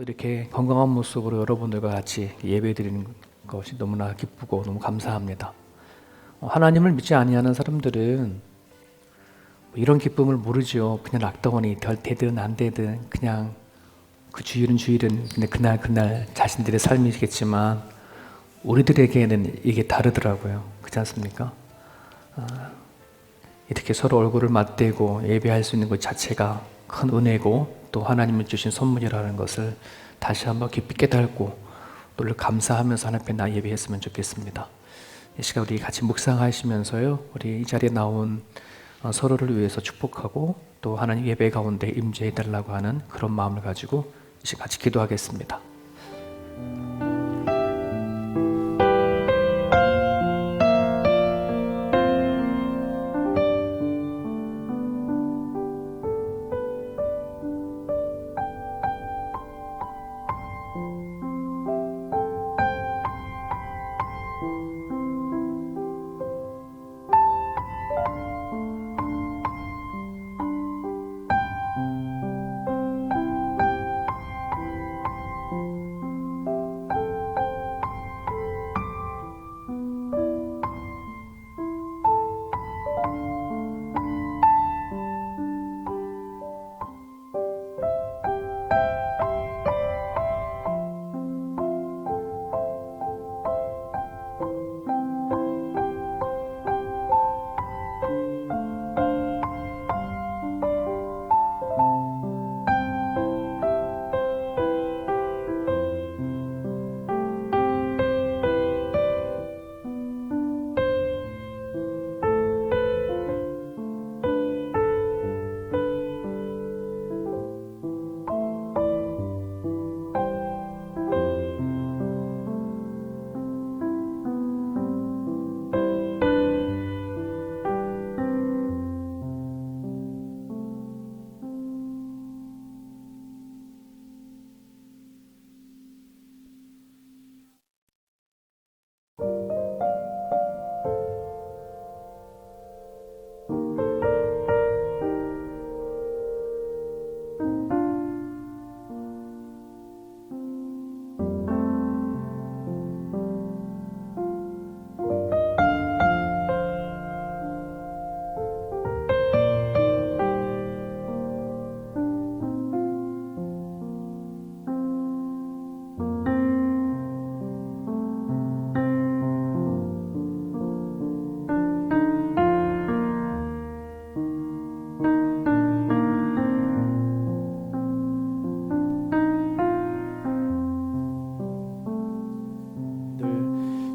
이렇게 건강한 모습으로 여러분들과 같이 예배드리는 것이 너무나 기쁘고 너무 감사합니다. 하나님을 믿지 아니하는 사람들은 이런 기쁨을 모르죠. 그냥 락다운이 되든 안 되든 그냥 그 주일은 그냥 그날 자신들의 삶이겠지만 우리들에게는 이게 다르더라고요. 그렇지 않습니까? 이렇게 서로 얼굴을 맞대고 예배할 수 있는 것 자체가 큰 은혜고 또 하나님이 주신 선물이라는 것을 다시 한번 깊이 깨닫고 또 감사하면서 하나님 앞에 예배했으면 좋겠습니다. 이 시간 우리 같이 묵상하시면서요, 우리 이 자리에 나온 서로를 위해서 축복하고 또 하나님 예배 가운데 임재해 달라고 하는 그런 마음을 가지고 이 시간 같이 기도하겠습니다.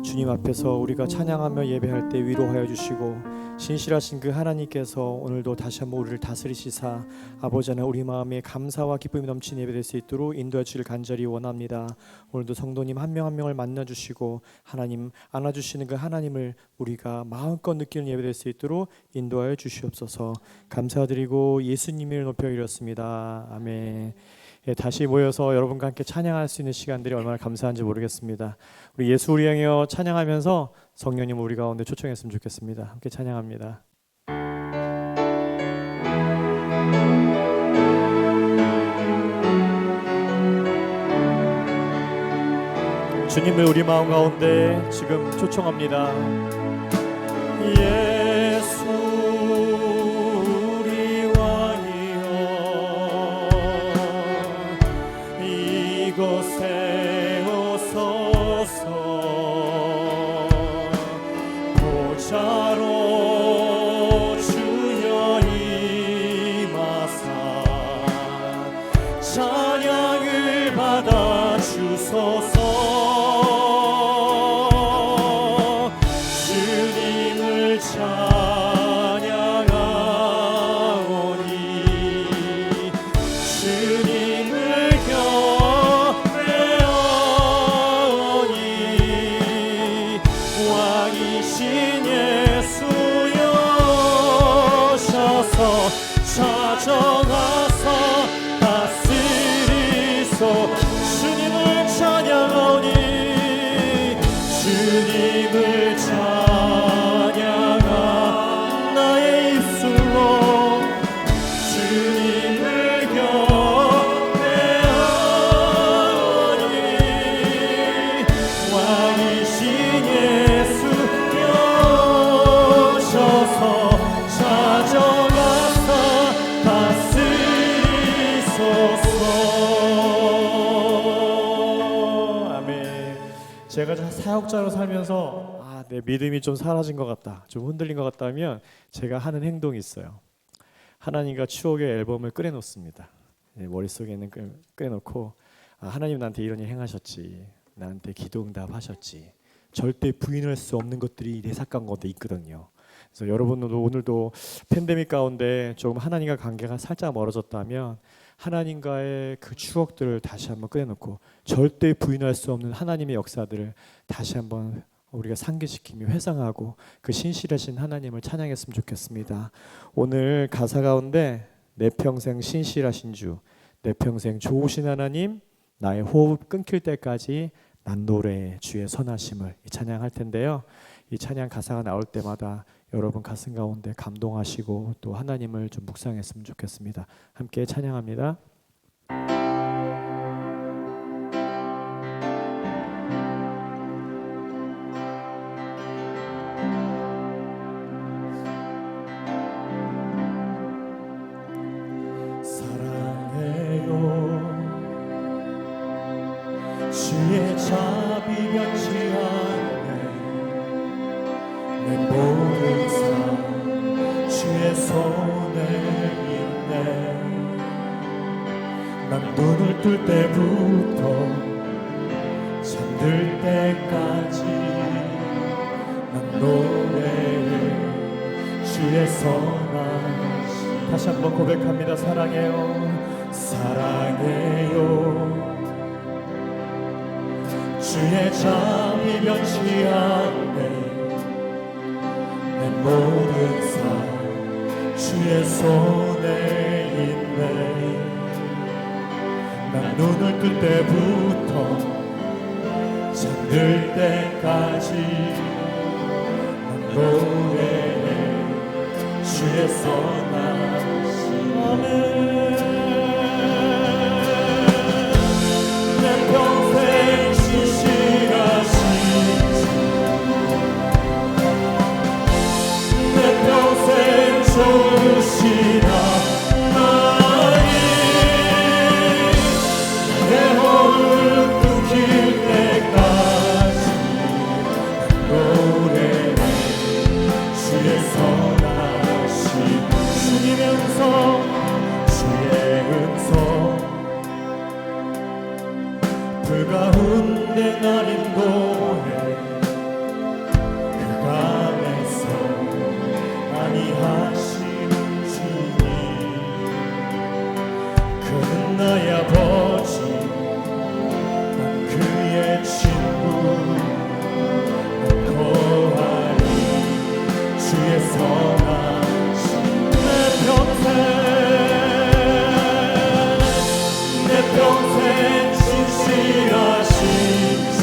주님 앞에서 우리가 찬양하며 예배할 때 위로하여 주시고 신실하신 그 하나님께서 오늘도 다시 한번 우리를 다스리시사 아버지 하나님 우리 마음에 감사와 기쁨이 넘치는 예배될 수 있도록 인도해 주시길 간절히 원합니다. 오늘도 성도님 한 명 한 명을 만나 주시고 하나님 안아주시는 그 하나님을 우리가 마음껏 느끼는 예배될 수 있도록 인도하여 주시옵소서. 감사드리고 예수님을 높여 이뤘습니다. 아멘. 다시 모여서 여러분과 함께 찬양할 수 있는 시간들이 얼마나 감사한지 모르겠습니다. 우리 예수 우리 향여 찬양하면서 성령님 우리 가운데 초청했으면 좋겠습니다. 함께 찬양합니다. 주님을 우리 마음 가운데 지금 초청합니다. 예수 우리 왕이여 이곳에 오소서 보좌로 주여 임하사 찬양을 받아 주소서. 주님을 찬양하오니 주님을 경배하오니 왕이신 예수여 오셔서 찾아와서 다스리소. 주님을 찬양하오니 주님을 찬양하 나의 입술로 주님을 경배하오니 제가 사역자로 살면서 내 믿음이 좀 사라진 것 같다, 좀 흔들린 것 같다면 제가 하는 행동이 있어요. 하나님과 추억의 앨범을 꺼내놓습니다. 머릿속에는 꺼내놓고 하나님 나한테 이런 일 행하셨지, 나한테 기도 응답하셨지, 절대 부인할 수 없는 것들이 내 사건 가운데 있거든요. 그래서 여러분들도 오늘도 팬데믹 가운데 조금 하나님과 관계가 살짝 멀어졌다면 하나님과의 그 추억들을 다시 한번 꺼내놓고 절대 부인할 수 없는 하나님의 역사들을 다시 한번 우리가 상기시키며 회상하고 그 신실하신 하나님을 찬양했으면 좋겠습니다. 오늘 가사 가운데 내 평생 신실하신 주, 내 평생 좋으신 하나님, 나의 호흡 끊길 때까지 난 노래해 주의 선하심을 찬양할 텐데요. 이 찬양 가사가 나올 때마다 여러분 가슴 가운데 감동하시고 또 하나님을 좀 묵상했으면 좋겠습니다. 함께 찬양합니다. 주의 자비 변치 않네. 내 모든 삶 주의 손에 있네. 난 눈을 뜰 때부터 잠들 때까지 난 노래해 주의 선하심. 다시 한번 고백합니다. 사랑해요, 사랑해요. 주의 자비 변치 않네. 내 모든 삶 주의 손에 있네. 난 눈을 뜰 때부터 잠들 때까지 난 노래해 주의 선하심. 아멘. 내 평생 신실하신 주, 내 평생 좋으신 하나님, 내 호흡 끊길 때까지 노래해 주의 선하심. 주님의 음성, 주의 음성, 그 가운데 날 인도해. 그 감에서 안위하시는 주님, 그는 나의 아버지, 난 그의 친구. 난 거하리 주의 선하심. 내 평생, 내 평생 신실하신 주,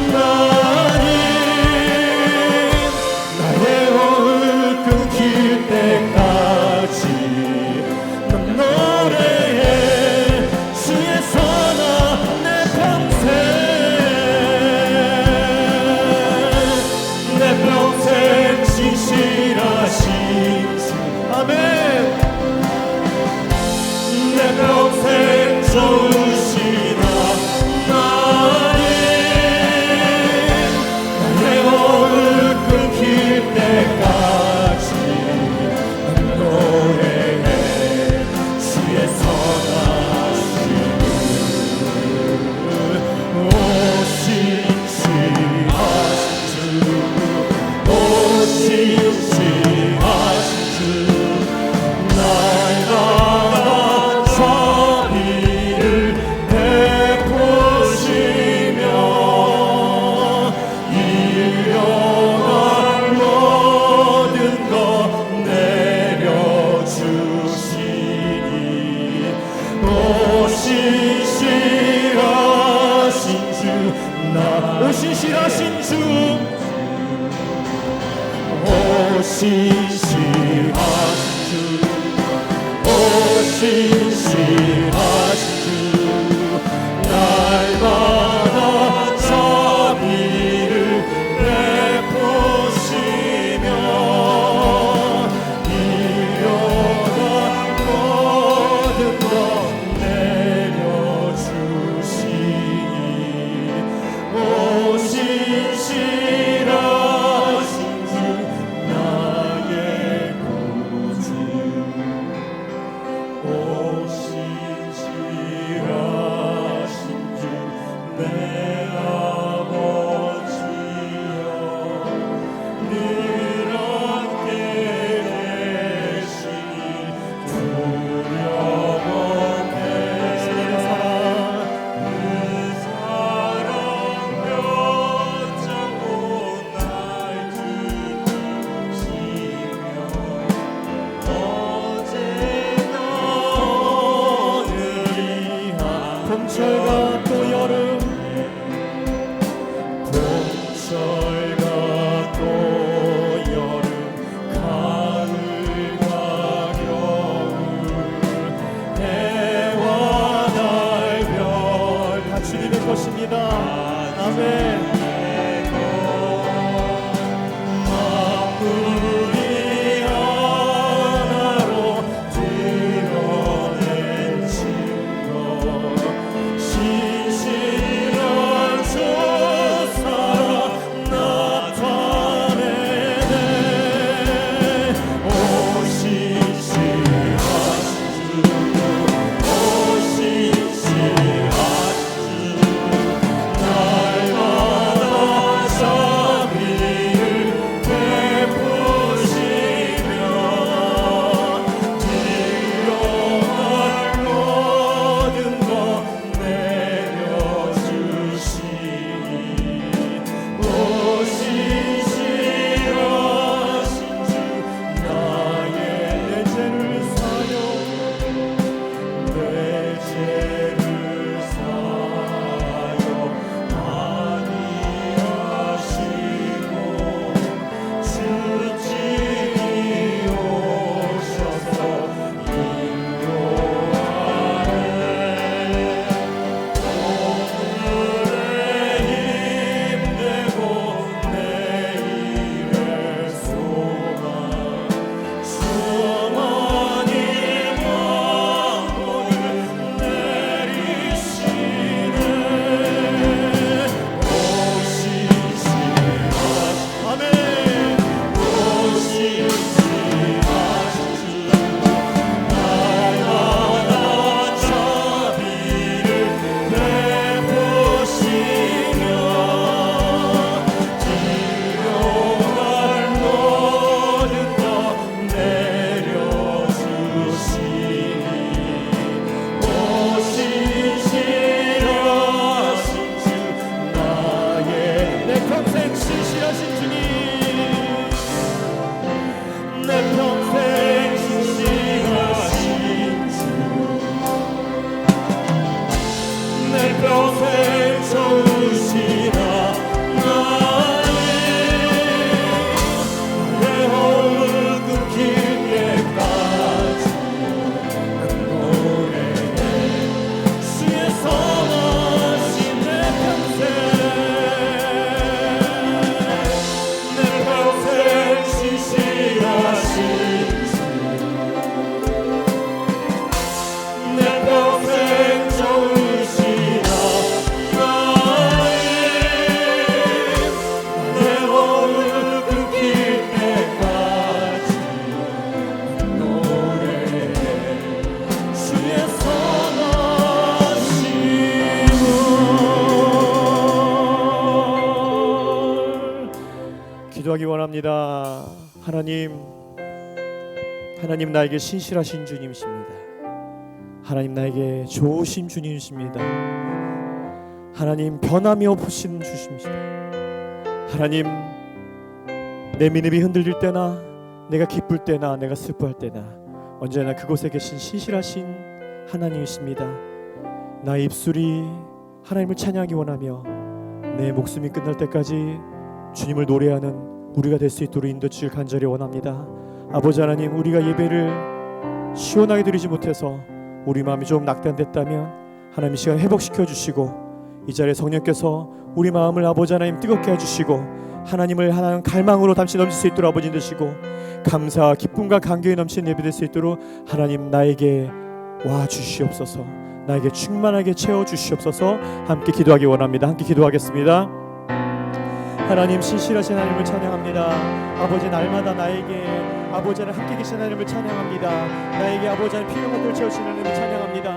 하나님 나의 호흡 끊길 때까지 난 노래해 주의 선한 내 평생 내 평생 진실하신 주 아멘 내 평생 좋으신 하나님 나의 호흡 끊길 때까지 난 노래해 주의 선하심 오신실하신 주 날마다 자비를 베푸시며 일용할 모든 것 내려주시니 오신실하신 주 오신실하신 주 오신실하신 주 오신실하신 주 날마다 자비를 베푸시며 일용할 모든 것 내려주시니 오신실하신 주 나의 구주 오신실하신 주 내 아버지여 늘 함께 계시니 두려워해 주의 사랑 그 사랑 변장고 날 지키시며 어제나 오늘이야 봄철과 또 여름 봄철과 또 여름 가을과 겨울 해와 달 별 다 주님의 것입니다 아멘 만물이 하나로 드러낸 증거 신실한 주 사랑 나타내네 오신실하신 주 오신실하신 주 날마다 자비를 베푸시며 일용할 모든 것 내려주시니 오신실하신 주 나의 내 죄를 사여 내 죄를 사여 아니하시고 주님이 오셔서 인도하네 오늘의 힘내고 내일의 소망 주어머니 왕복을 내리시네 오신실하신 아멘 오신실하신 주 날마다 자비를 베푸시며 일용할 모든 것 내려주시니 오신실하신 주 나의 내 평생 신실하신 주님 내 평생 신실하신 주 내 평생 좋으신 기도하기 원합니다. 하나님 나에게 신실하신 주님이십니다. 하나님 나에게 좋으신 주님이십니다. 하나님 변함이 없으신 주님이십니다. 하나님 내 믿음이 흔들릴 때나 내가 기쁠 때나 내가 슬퍼할 때나 언제나 그곳에 계신 신실하신 하나님이십니다. 나의 입술이 하나님을 찬양하기 원하며 내 목숨이 끝날 때까지 주님을 노래하는 우리가 될 수 있도록 인도해 주길 간절히 원합니다. 아버지 하나님, 우리가 예배를 시원하게 드리지 못해서 우리 마음이 좀 낙담됐다면 하나님 이 시간 회복시켜 주시고 이 자리에 성령께서 우리 마음을 아버지 하나님 뜨겁게 해주시고 하나님을 하나님 갈망으로 담시 넘칠 수 있도록 아버지 되시고 감사와 기쁨과 감격이 넘치는 예배 될 수 있도록 하나님 나에게 와 주시옵소서. 나에게 충만하게 채워 주시옵소서. 함께 기도하기 원합니다. 함께 기도하겠습니다. 하나님 신실하신 하나님을 찬양합니다. 아버지 날마다 나에게 아버지 하나님 함께 계신 하나님을 찬양합니다. 나에게 아버지 하나님 필요한 것들을 채우시는 하나님을 찬양합니다.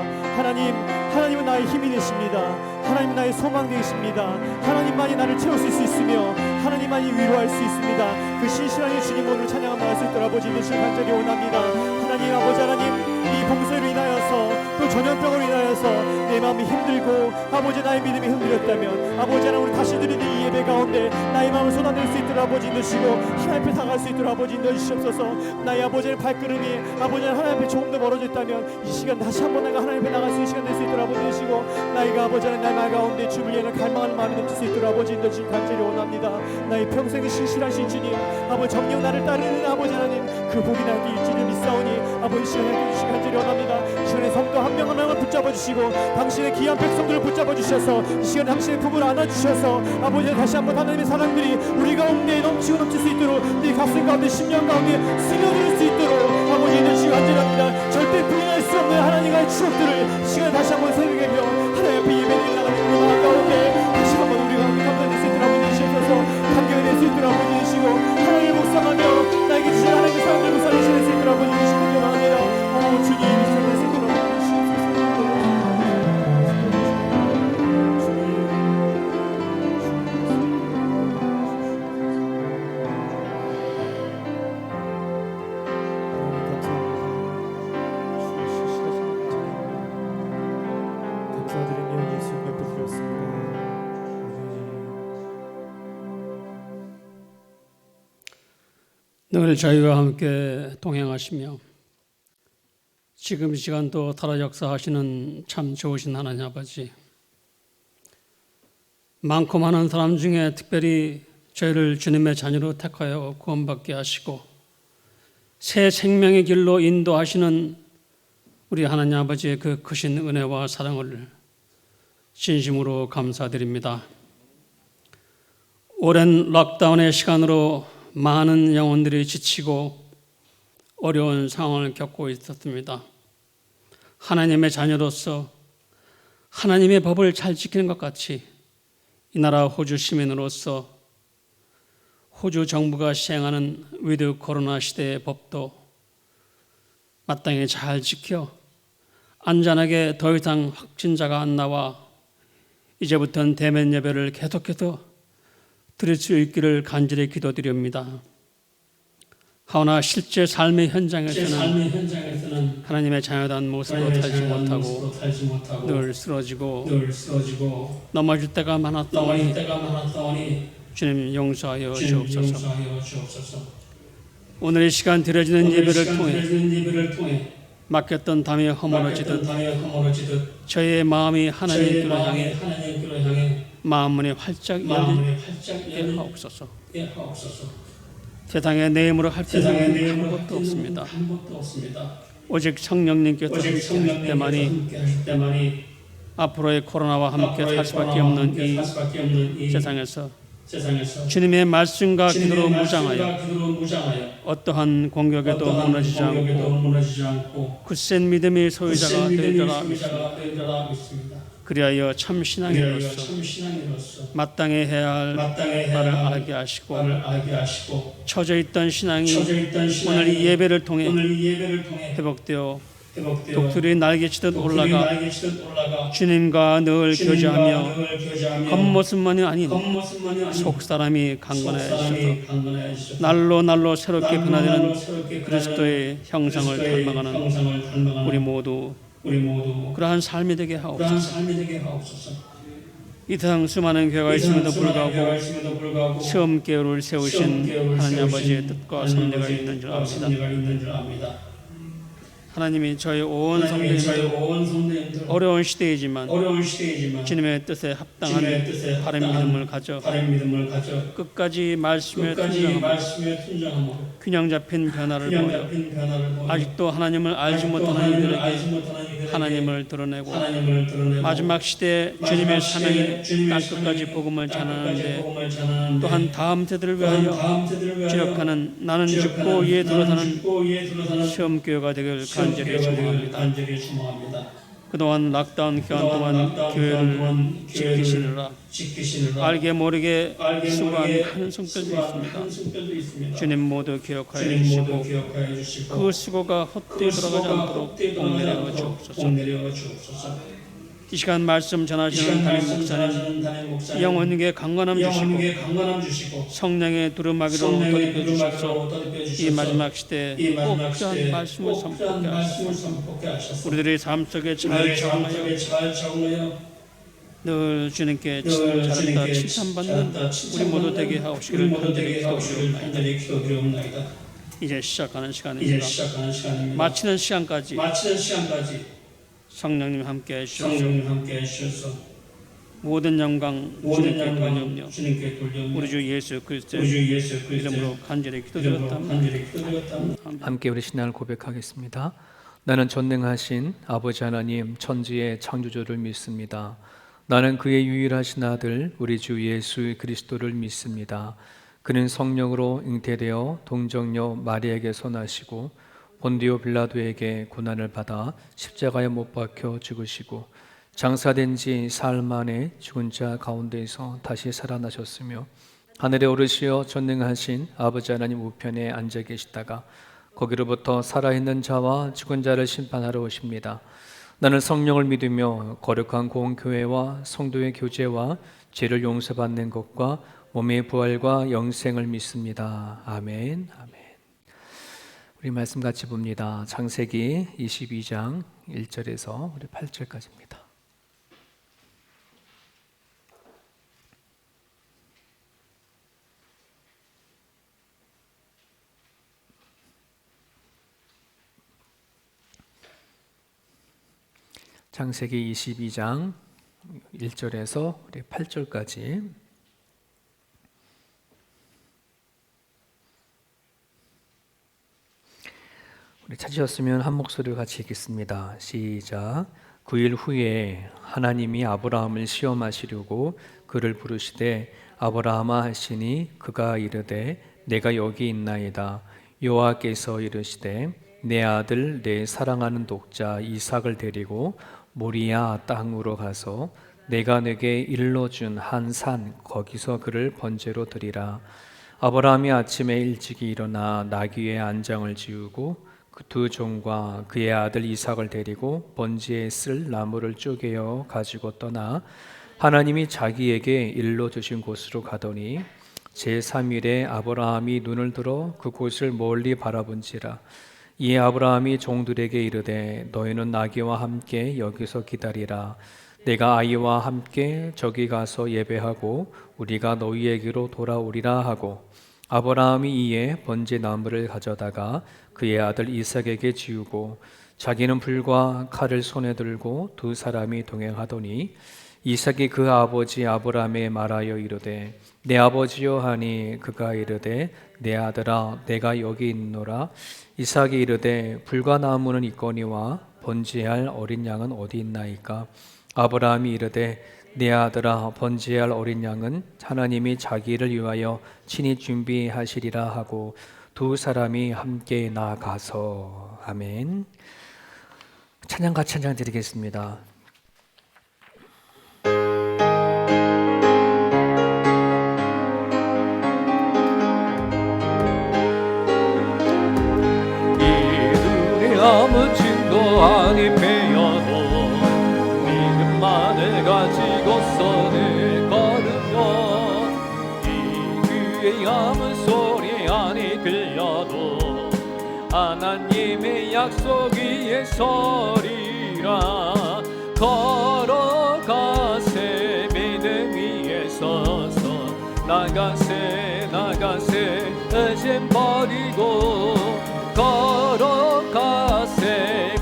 하나님은 나의 힘이 되십니다. 하나님은 나의 소망 되십니다. 하나님만이 나를 채울 수 있으며 하나님만이 위로할 수 있습니다. 그 신실한 주님 오늘 찬양함 나갈 수 있도록 아버지 되시길 간절히 원합니다. 하나님 아버지 하나님 이 봉쇄로 인하여서 또 전염병으로 인하여서 내 마음이 힘들고 아버지 나의 믿음이 흔들렸다면 아버지 하나님 우리 다시 드리는 이 예배 가운데 나의 마음을 쏟아낼 수 있도록 아버지 인도시고 하나님 앞에 다가갈 수 있도록 아버지 인도주시옵소서. 나의 아버지의 발걸음이 아버지 하나님 앞에 조금 더 멀어졌다면 이 시간 다시 한번 내가 하나님 앞에 나갈 수 있는 시간 될 수 있도록 아버지 되시고 나이가 아버지 하나님 나의 말 가운데 주를 위해 갈망하는 마음이 넘칠 수 있도록 아버지 인도주시길 간절히 원합니다. 나의 평생의 신실하신 주님 아버지 정녕 나를 따르는 아버지 하나님 그 복이 나게 일지를 믿사오니 아버지 시간에 주시길 간절히 원합니다. 이 시간에 성도 한 명 한 명을 붙잡아 주시고 당신의 귀한 백성들을 붙잡아 주셔서 이 시간에 당신의 품을 안아 주셔서 아버지 다시 한번 하나님의 사랑들이 우리 가운데 넘치고 넘칠 수 있도록 네 가슴 가운데 심령 가운데 스며들 수 있도록 아버지 인도주시길 간절히 합니다. 절대 부인할 수 없는 하나님과의 추억들을 시간에 다시 한번 새기며 하나님 앞에 예배를 나가는 우리 마음 가운데 다시 한번 우리가 감사될 수 있도록 아버지 되시옵소서. 감격이 될 수 있도록 아버지 되시고 하나님을 묵상하며 나에게 주신 하나님의 사랑을 묵상하실 수 있도록 아버지 되시길 원합니다. 오 주님 이 시간에 생도록 감사드리며 예수 이름에 드렸습니다. 늘 저희와 함께 동행하시며 지금 이 시간도 살아 역사하시는 참 좋으신 하나님 아버지, 많고 많은 사람 중에 특별히 저희를 주님의 자녀로 택하여 구원받게 하시고 새 생명의 길로 인도하시는 우리 하나님 아버지의 그 크신 은혜와 사랑을 진심으로 감사드립니다. 오랜 락다운의 시간으로 많은 영혼들이 지치고 어려운 상황을 겪고 있었습니다. 하나님의 자녀로서 하나님의 법을 잘 지키는 것 같이 이 나라 호주 시민으로서 호주 정부가 시행하는 위드 코로나 시대의 법도 마땅히 잘 지켜 안전하게 더 이상 확진자가 안 나와 이제부터는 대면 예배를 계속해서 드릴 수 있기를 간절히 기도드립니다. 하오나 실제 삶의 현장에서는 하나님의 자녀다운 모습으로 살지 못하고 늘 쓰러지고 넘어질 때가 많았다오니 주님 용서하여 주옵소서. 오늘 이 시간 드려지는 예배를 통해 맡겼던 담이 허물어지듯 저희의 마음이 하나님께로 향해 마음문이 활짝 열리게 하옵소서. 세상에 내 힘으로 할 수 있는 아무것도 없습니다. 오직 성령님께서 함께하실 때만이 앞으로의 코로나와 함께 살 수밖에 없는 이 세상에서 주님의 말씀과 기도로 무장하여 어떠한 공격에도 무너지지 않고 굳센 믿음의 소유자가 되리라 믿습니다. 그리하여 참 신앙인으로서 마땅히 해야 할 바를 알게 하시고 처져 있던 신앙이 오늘 이 예배를 통해 회복되어 독수리 날개치듯 올라가 주님과 늘 교제하며 겉모습만이 아닌 속사람이 강건해지셔서 날로 새롭게 변화되는 그리스도의 형상을 닮아가는 우리 모두 그러한 삶이 되게 하옵소서. 이 세상 수많은 교회가 있음에도 불구하고 처음 계율을 세우신 하나님 아버지의 뜻과 섭리가 있는 줄 압니다. 하나님이 저희 온 성도님들 어려운 시대이지만 주님의 뜻에 합당한 바른 믿음을 가져 끝까지 말씀에 순종하며 균형 잡힌 변화를 보여 아직도 하나님을 알지 못하는 이들에게 하나님을 드러내고 마지막 시대에 주님의 사명인 땅끝까지 복음을 전하는데 또한 다음 세대를 위하여 주력하는 나는 죽고 이에 들어서는 시험교회가 되길 간절히 소망합니다. 그동안 락다운 기간 동안 교회를 지키시느라 알게 모르게 수고한 큰 성도도 있습니다. 주님 모두 기억하여 주시고 그 수고가 헛되이 돌아가지 않도록 복 내려 주옵소서. 이 시간 말씀 전하시는 담임 목사님 영혼에게 강건함 주시고 성령의 두루마기로 덧입혀 주셔서 이 마지막 시대에 꼭 필요한 말씀을 선포하게 하소서. 우리들의 삶 속에 잘 적응하여 늘 주님께 잘했다 칭찬받는 우리 모두 되게 하옵시기를 간절히 기도드리옵나이다. 이제 시작하는 시간입니다. 마치는 시간까지 성령님 함께 해주셔서 모든 영광 주님께 돌려며 우리 주 예수 그리스도의 이름으로 간절히 기도드렸답니다. 함께 우리 신앙을 고백하겠습니다. 나는 전능하신 아버지 하나님 천지의 창조주를 믿습니다. 나는 그의 유일하신 아들 우리 주 예수 그리스도를 믿습니다. 그는 성령으로 잉태되어 동정녀 마리아에게서 나시고 본디오 빌라도에게 고난을 받아 십자가에 못 박혀 죽으시고 장사된 지 사흘 만에 죽은 자 가운데에서 다시 살아나셨으며 하늘에 오르시어 전능하신 아버지 하나님 우편에 앉아 계시다가 거기로부터 살아있는 자와 죽은 자를 심판하러 오십니다. 나는 성령을 믿으며 거룩한 공교회와 성도의 교제와 죄를 용서받는 것과 몸의 부활과 영생을 믿습니다. 아멘. 우리 말씀 같이 봅니다. 창세기 22장 1절에서 우리 8절까지입니다. 창세기 22장 1절에서 우리 8절까지 우리 찾으셨으면 한 목소리로 같이 읽겠습니다. 시작. 9일 후에 하나님이 아브라함을 시험하시려고 그를 부르시되 아브라함아 하시니 그가 이르되 내가 여기 있나이다. 여호와께서 이르시되 내 아들 내 사랑하는 독자 이삭을 데리고 모리아 땅으로 가서 내가 내게 일러준 한 산 거기서 그를 번제로 드리라. 아브라함이 아침에 일찍이 일어나 나귀의 안장을 지우고 그 두 종과 그의 아들 이삭을 데리고 번제에 쓸 나무를 쪼개어 가지고 떠나 하나님이 자기에게 일러주신 곳으로 가더니 제3일에 아브라함이 눈을 들어 그곳을 멀리 바라본지라. 이에 아브라함이 종들에게 이르되 너희는 나귀와 함께 여기서 기다리라. 내가 아이와 함께 저기 가서 예배하고 우리가 너희에게로 돌아오리라 하고 아브라함이 이에 번제 나무를 가져다가 그의 아들 이삭에게 지우고 자기는 불과 칼을 손에 들고 두 사람이 동행하더니 이삭이 그 아버지 아브라함에 말하여 이르되 내 아버지여 하니 그가 이르되 내 아들아 내가 여기 있노라. 이삭이 이르되 불과 나무는 있거니와 번제할 어린 양은 어디 있나이까. 아브라함이 이르되 내 아들아 번제할 어린 양은 하나님이 자기를 위하여 친히 준비하시리라 하고 두 사람이 함께 나아가서. 아멘. 찬양 같이 찬양 드리겠습니다. 이들의 아무 증거 그의 아무 소리 아니 들려도 하나님의 약속 위에 서리라. 걸어가세 믿음 위에 서서 나가세 나가세 의심 버리고 걸어가세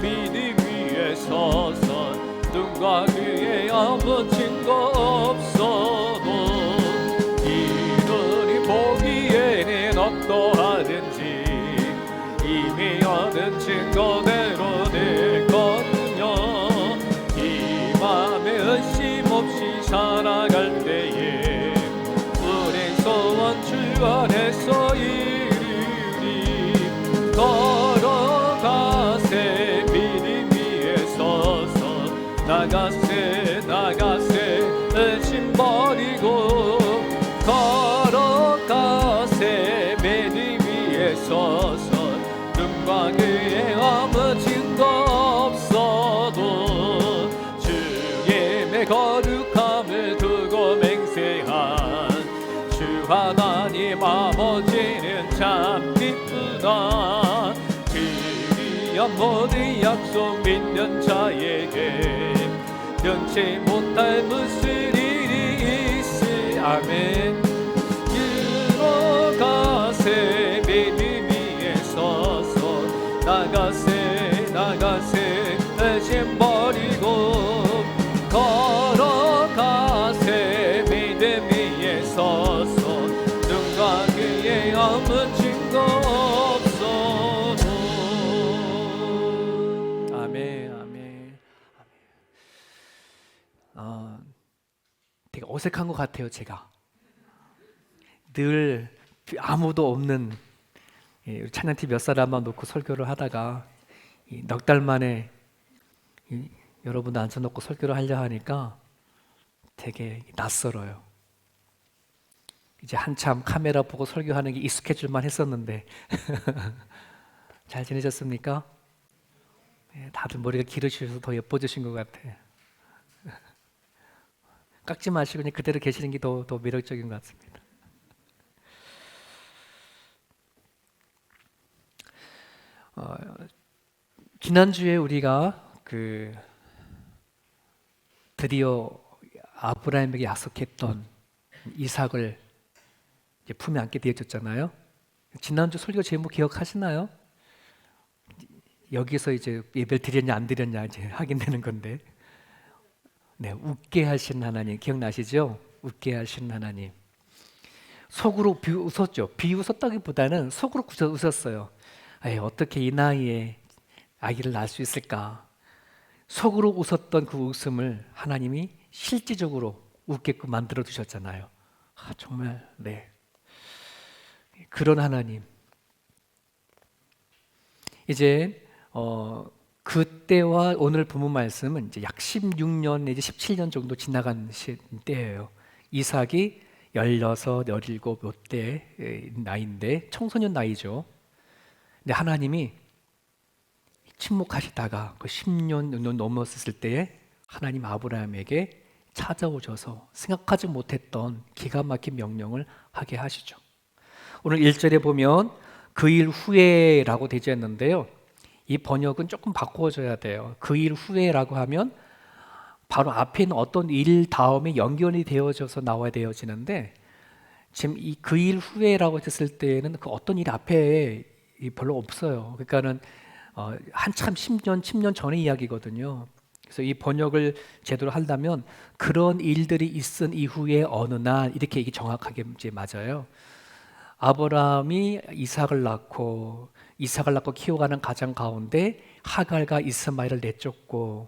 믿음 위에 서서 눈과 귀에 아무 증거 없어도 이들이 보기에는 어떠하든지 이미 얻은 증거대로 될 거든요. 이 맘에 의심 없이 살아갈 때에 우리 소원 주 안에서 이루리. 걸어가세 믿음 위에 서서 나가세 나가세 의심 버리고 걸어가세 믿음 위에 서서 눈과 귀에 아무 증거 없어도 주님의 거룩함을 두고 맹세한 주 하나님 아버지는 참 기쁘다. 그리한 모든 약속 믿는 자에게 변치 못할 무슨 일이 있으. 아멘. 들어가세 믿음 위에 서서 나가세 나가세 의심 버리고 걸어가세 믿음 위에 서서 눈과 귀에 아무 증거 없어도. 아멘 아멘. 되게 어색한 것 같아요. 제가 늘 아무도 없는 찬양팀 몇 사람만 놓고 설교를 하다가 넉 달 만에 여러분 앉혀놓고 설교를 하려 하니까 되게 낯설어요. 이제 한참 카메라 보고 설교하는 게 익숙해질만 했었는데 잘 지내셨습니까? 다들 머리가 길으셔서 더 예뻐지신 것 같아요. 깎지 마시고 그냥 그대로 계시는 게 더 매력적인 것 같습니다. 지난주에 우리가 드디어 아브라함에게 약속했던 이삭을 이제 품에 안게 되어졌잖아요. 지난주 설교 제목 기억하시나요? 여기서 이제 예배를 드렸냐 안 드렸냐 이제 확인되는 건데, 네, 웃게 하신 하나님 기억나시죠? 웃게 하신 하나님. 속으로 비웃었죠. 비웃었다기보다는 속으로 웃었어요. 어떻게 이 나이에 아기를 낳을 수 있을까? 속으로 웃었던 그 웃음을 하나님이 실질적으로 웃게끔 만들어 두셨잖아요. 정말 네, 그런 하나님. 이제 그때와 오늘 본문 말씀은 이제 약 16년 내지 17년 정도 지나간 때예요. 이삭이 16, 17 몇 나이인데 청소년 나이죠. 근데 하나님이 침묵하시다가 그 10년 넘었을 때에 하나님 아브라함에게 찾아오셔서 생각하지 못했던 기가 막힌 명령을 하게 하시죠. 오늘 1절에 보면 그 일 후에라고 되어 있는데요. 이 번역은 조금 바꿔줘야 돼요. 그 일 후에라고 하면 바로 앞에 있는 어떤 일 다음에 연결이 되어져서 나와야 되어지는데, 지금 이 그 일 후에라고 했을 때에는 그 어떤 일 앞에 별로 없어요. 그러니까는 한참 10년 전의 이야기거든요. 그래서 이 번역을 제대로 한다면 그런 일들이 있은 이후에 어느 날 이렇게 이게 정확하게 이제 맞아요. 아브라함이 이삭을 낳고 키워가는 가정 가운데 하갈과 이스마엘을 내쫓고,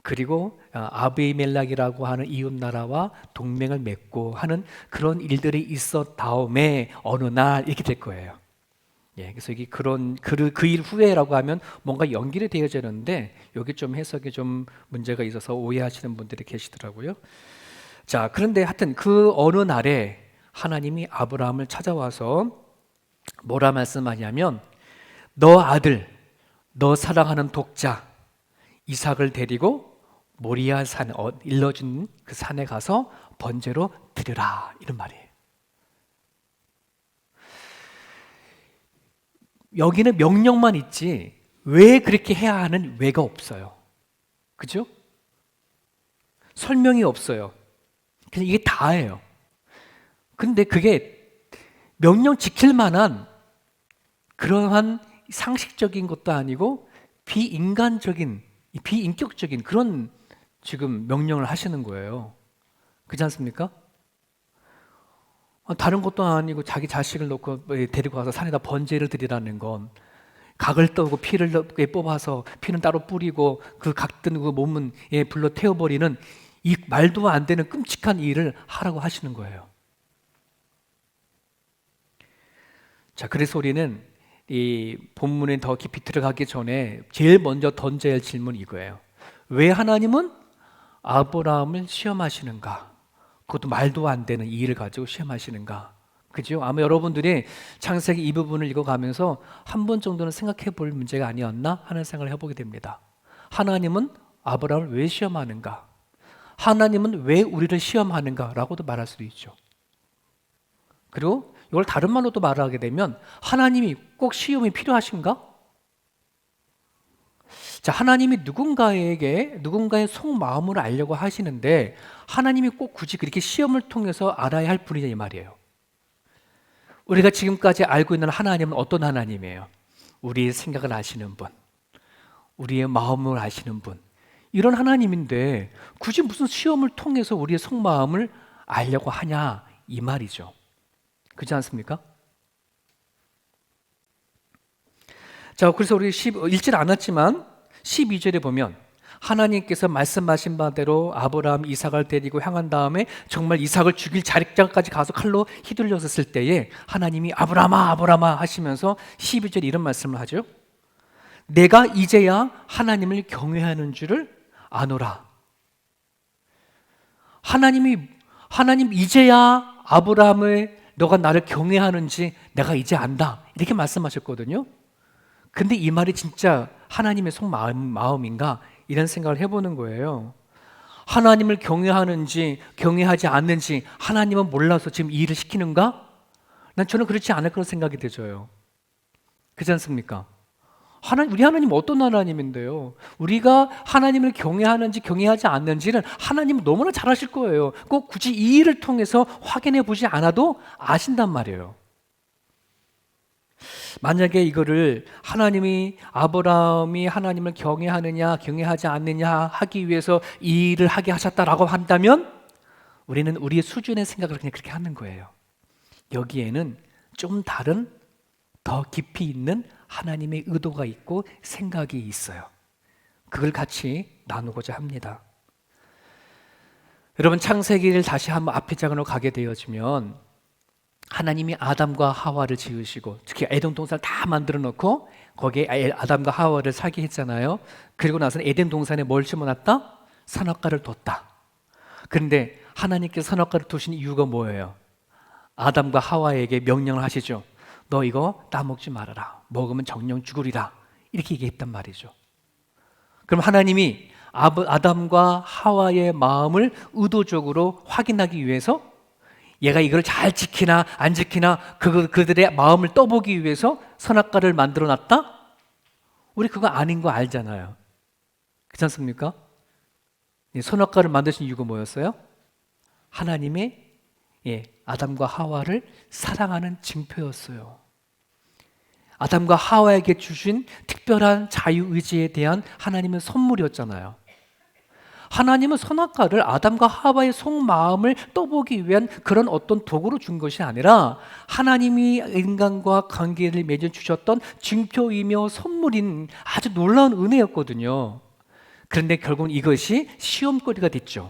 그리고 아비멜렉이라고 하는 이웃 나라와 동맹을 맺고 하는 그런 일들이 있었 다음에 어느 날 이렇게 될 거예요. 예, 그래서 이게 그 일 후에라고 하면 뭔가 연결이 되어지는데 여기 좀 해석에 좀 문제가 있어서 오해하시는 분들이 계시더라고요. 자, 그런데 하여튼 그 어느 날에 하나님이 아브라함을 찾아와서 뭐라 말씀하냐면, 너 아들, 너 사랑하는 독자 이삭을 데리고 모리아 산 일러 준 그 산에 가서 번제로 드리라, 이런 말이에요. 여기는 명령만 있지 왜 그렇게 해야 하는 왜가 없어요. 그죠? 설명이 없어요. 그냥 이게 다예요. 근데 그게 명령 지킬 만한 그러한 상식적인 것도 아니고 비인간적인, 비인격적인 그런 지금 명령을 하시는 거예요. 그렇지 않습니까? 다른 것도 아니고 자기 자식을 놓고 데리고 가서 산에다 번제를 드리라는 건 각을 떠고 피를 뽑아서 피는 따로 뿌리고 그 각든 그 몸은 불로 태워버리는 이 말도 안 되는 끔찍한 일을 하라고 하시는 거예요. 자, 그래서 우리는 이 본문에 더 깊이 들어가기 전에 제일 먼저 던져야 할 질문이 이거예요. 왜 하나님은 아브라함을 시험하시는가? 그것도 말도 안 되는 이 일을 가지고 시험하시는가? 그죠? 아마 여러분들이 창세기 이 부분을 읽어가면서 한 번 정도는 생각해 볼 문제가 아니었나 하는 생각을 해보게 됩니다. 하나님은 아브라함을 왜 시험하는가? 하나님은 왜 우리를 시험하는가? 라고도 말할 수도 있죠. 그리고 이걸 다른 말로도 말하게 되면 하나님이 꼭 시험이 필요하신가? 자, 하나님이 누군가의 속마음을 알려고 하시는데 하나님이 꼭 굳이 그렇게 시험을 통해서 알아야 할 분이냐 이 말이에요. 우리가 지금까지 알고 있는 하나님은 어떤 하나님이에요? 우리의 생각을 아시는 분, 우리의 마음을 아시는 분, 이런 하나님인데 굳이 무슨 시험을 통해서 우리의 속마음을 알려고 하냐 이 말이죠. 그렇지 않습니까? 자, 그래서 우리 읽질 않았지만 12절에 보면 하나님께서 말씀하신 바대로 아브라함 이삭을 데리고 향한 다음에 정말 이삭을 죽일 자리까지 가서 칼로 휘둘렸을 때에 하나님이 아브라함아 아브라함아 하시면서 12절에 이런 말씀을 하죠. 내가 이제야 하나님을 경외하는 줄을 아노라. 하나님 이제야 아브라함을 너가 나를 경외하는지 내가 이제 안다 이렇게 말씀하셨거든요. 근데 이 말이 진짜 하나님의 속마음인가 이런 생각을 해보는 거예요. 하나님을 경외하는지 경외하지 않는지 하나님은 몰라서 지금 이 일을 시키는가? 저는 그렇지 않을 거라 생각이 되져요. 그렇지 않습니까? 우리 하나님 어떤 하나님인데요? 우리가 하나님을 경외하는지 경외하지 않는지는 하나님은 너무나 잘 아실 거예요. 꼭 굳이 이 일을 통해서 확인해 보지 않아도 아신단 말이에요. 만약에 이거를 아브라함이 하나님을 경외하느냐 경외하지 않느냐 하기 위해서 이 일을 하게 하셨다라고 한다면 우리는 우리의 수준의 생각을 그냥 그렇게 하는 거예요. 여기에는 좀 다른 더 깊이 있는 하나님의 의도가 있고 생각이 있어요. 그걸 같이 나누고자 합니다. 여러분, 창세기를 다시 한번 앞의 장으로 가게 되어지면 하나님이 아담과 하와를 지으시고 특히 에덴 동산을 다 만들어 놓고 거기에 아담과 하와를 살게 했잖아요. 그리고 나서는 에덴 동산에 뭘 심어놨다? 선악과를 뒀다. 그런데 하나님께서 선악과를 두신 이유가 뭐예요? 아담과 하와에게 명령을 하시죠. 너 이거 따먹지 말아라. 먹으면 정령 죽으리라. 이렇게 얘기했단 말이죠. 그럼 하나님이 아담과 하와의 마음을 의도적으로 확인하기 위해서 얘가 이걸 잘 지키나 안 지키나 그들의 마음을 떠보기 위해서 선악과를 만들어 놨다? 우리 그거 아닌 거 알잖아요. 그렇지 않습니까? 선악과를 만드신 이유가 뭐였어요? 하나님의 아담과 하와를 사랑하는 징표였어요. 아담과 하와에게 주신 특별한 자유의지에 대한 하나님의 선물이었잖아요. 하나님은 선악과를 아담과 하와의 속마음을 떠보기 위한 그런 어떤 도구로 준 것이 아니라 하나님이 인간과 관계를 맺어 주셨던 징표이며 선물인 아주 놀라운 은혜였거든요. 그런데 결국은 이것이 시험거리가 됐죠.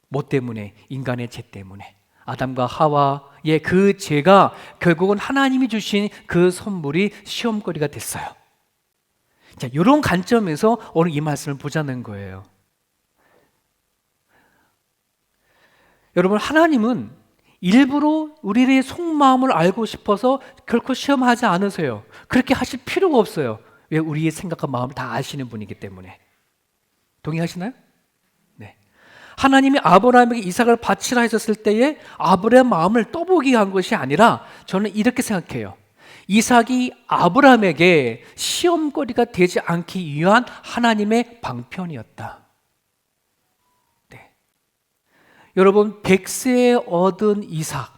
뭐 때문에? 인간의 죄 때문에. 아담과 하와의 그 죄가 결국은 하나님이 주신 그 선물이 시험거리가 됐어요. 자, 이런 관점에서 오늘 이 말씀을 보자는 거예요. 여러분, 하나님은 일부러 우리의 속마음을 알고 싶어서 결코 시험하지 않으세요. 그렇게 하실 필요가 없어요. 왜? 우리의 생각과 마음을 다 아시는 분이기 때문에. 동의하시나요? 네. 하나님이 아브라함에게 이삭을 바치라 하셨을 때에 아브라함의 마음을 떠보기 위한 것이 아니라 저는 이렇게 생각해요. 이삭이 아브라함에게 시험거리가 되지 않기 위한 하나님의 방편이었다. 네. 여러분, 100세에 얻은 이삭,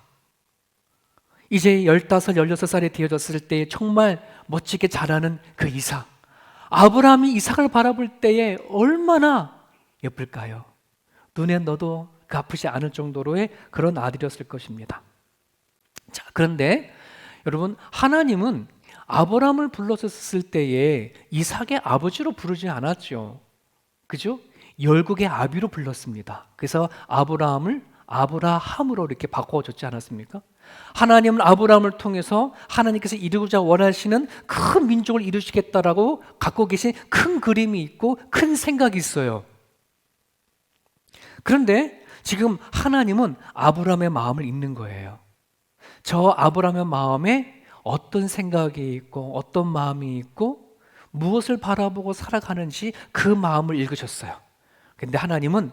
이제 15, 16살이 되어졌을 때 정말 멋지게 자라는 그 이삭, 아브라함이 이삭을 바라볼 때에 얼마나 예쁠까요? 눈에 넣어도 아프지 않을 정도로의 그런 아들이었을 것입니다. 자, 그런데 여러분, 하나님은 아브라함을 불렀을 때에 이삭의 아버지로 부르지 않았죠. 그죠? 열국의 아비로 불렀습니다. 그래서 아브라함을 아브라함으로 이렇게 바꿔줬지 않았습니까? 하나님은 아브라함을 통해서 하나님께서 이루고자 원하시는 큰 민족을 이루시겠다라고 갖고 계신 큰 그림이 있고 큰 생각이 있어요. 그런데 지금 하나님은 아브라함의 마음을 읽는 거예요. 저 아브라함의 마음에 어떤 생각이 있고 어떤 마음이 있고 무엇을 바라보고 살아가는지 그 마음을 읽으셨어요. 근데 하나님은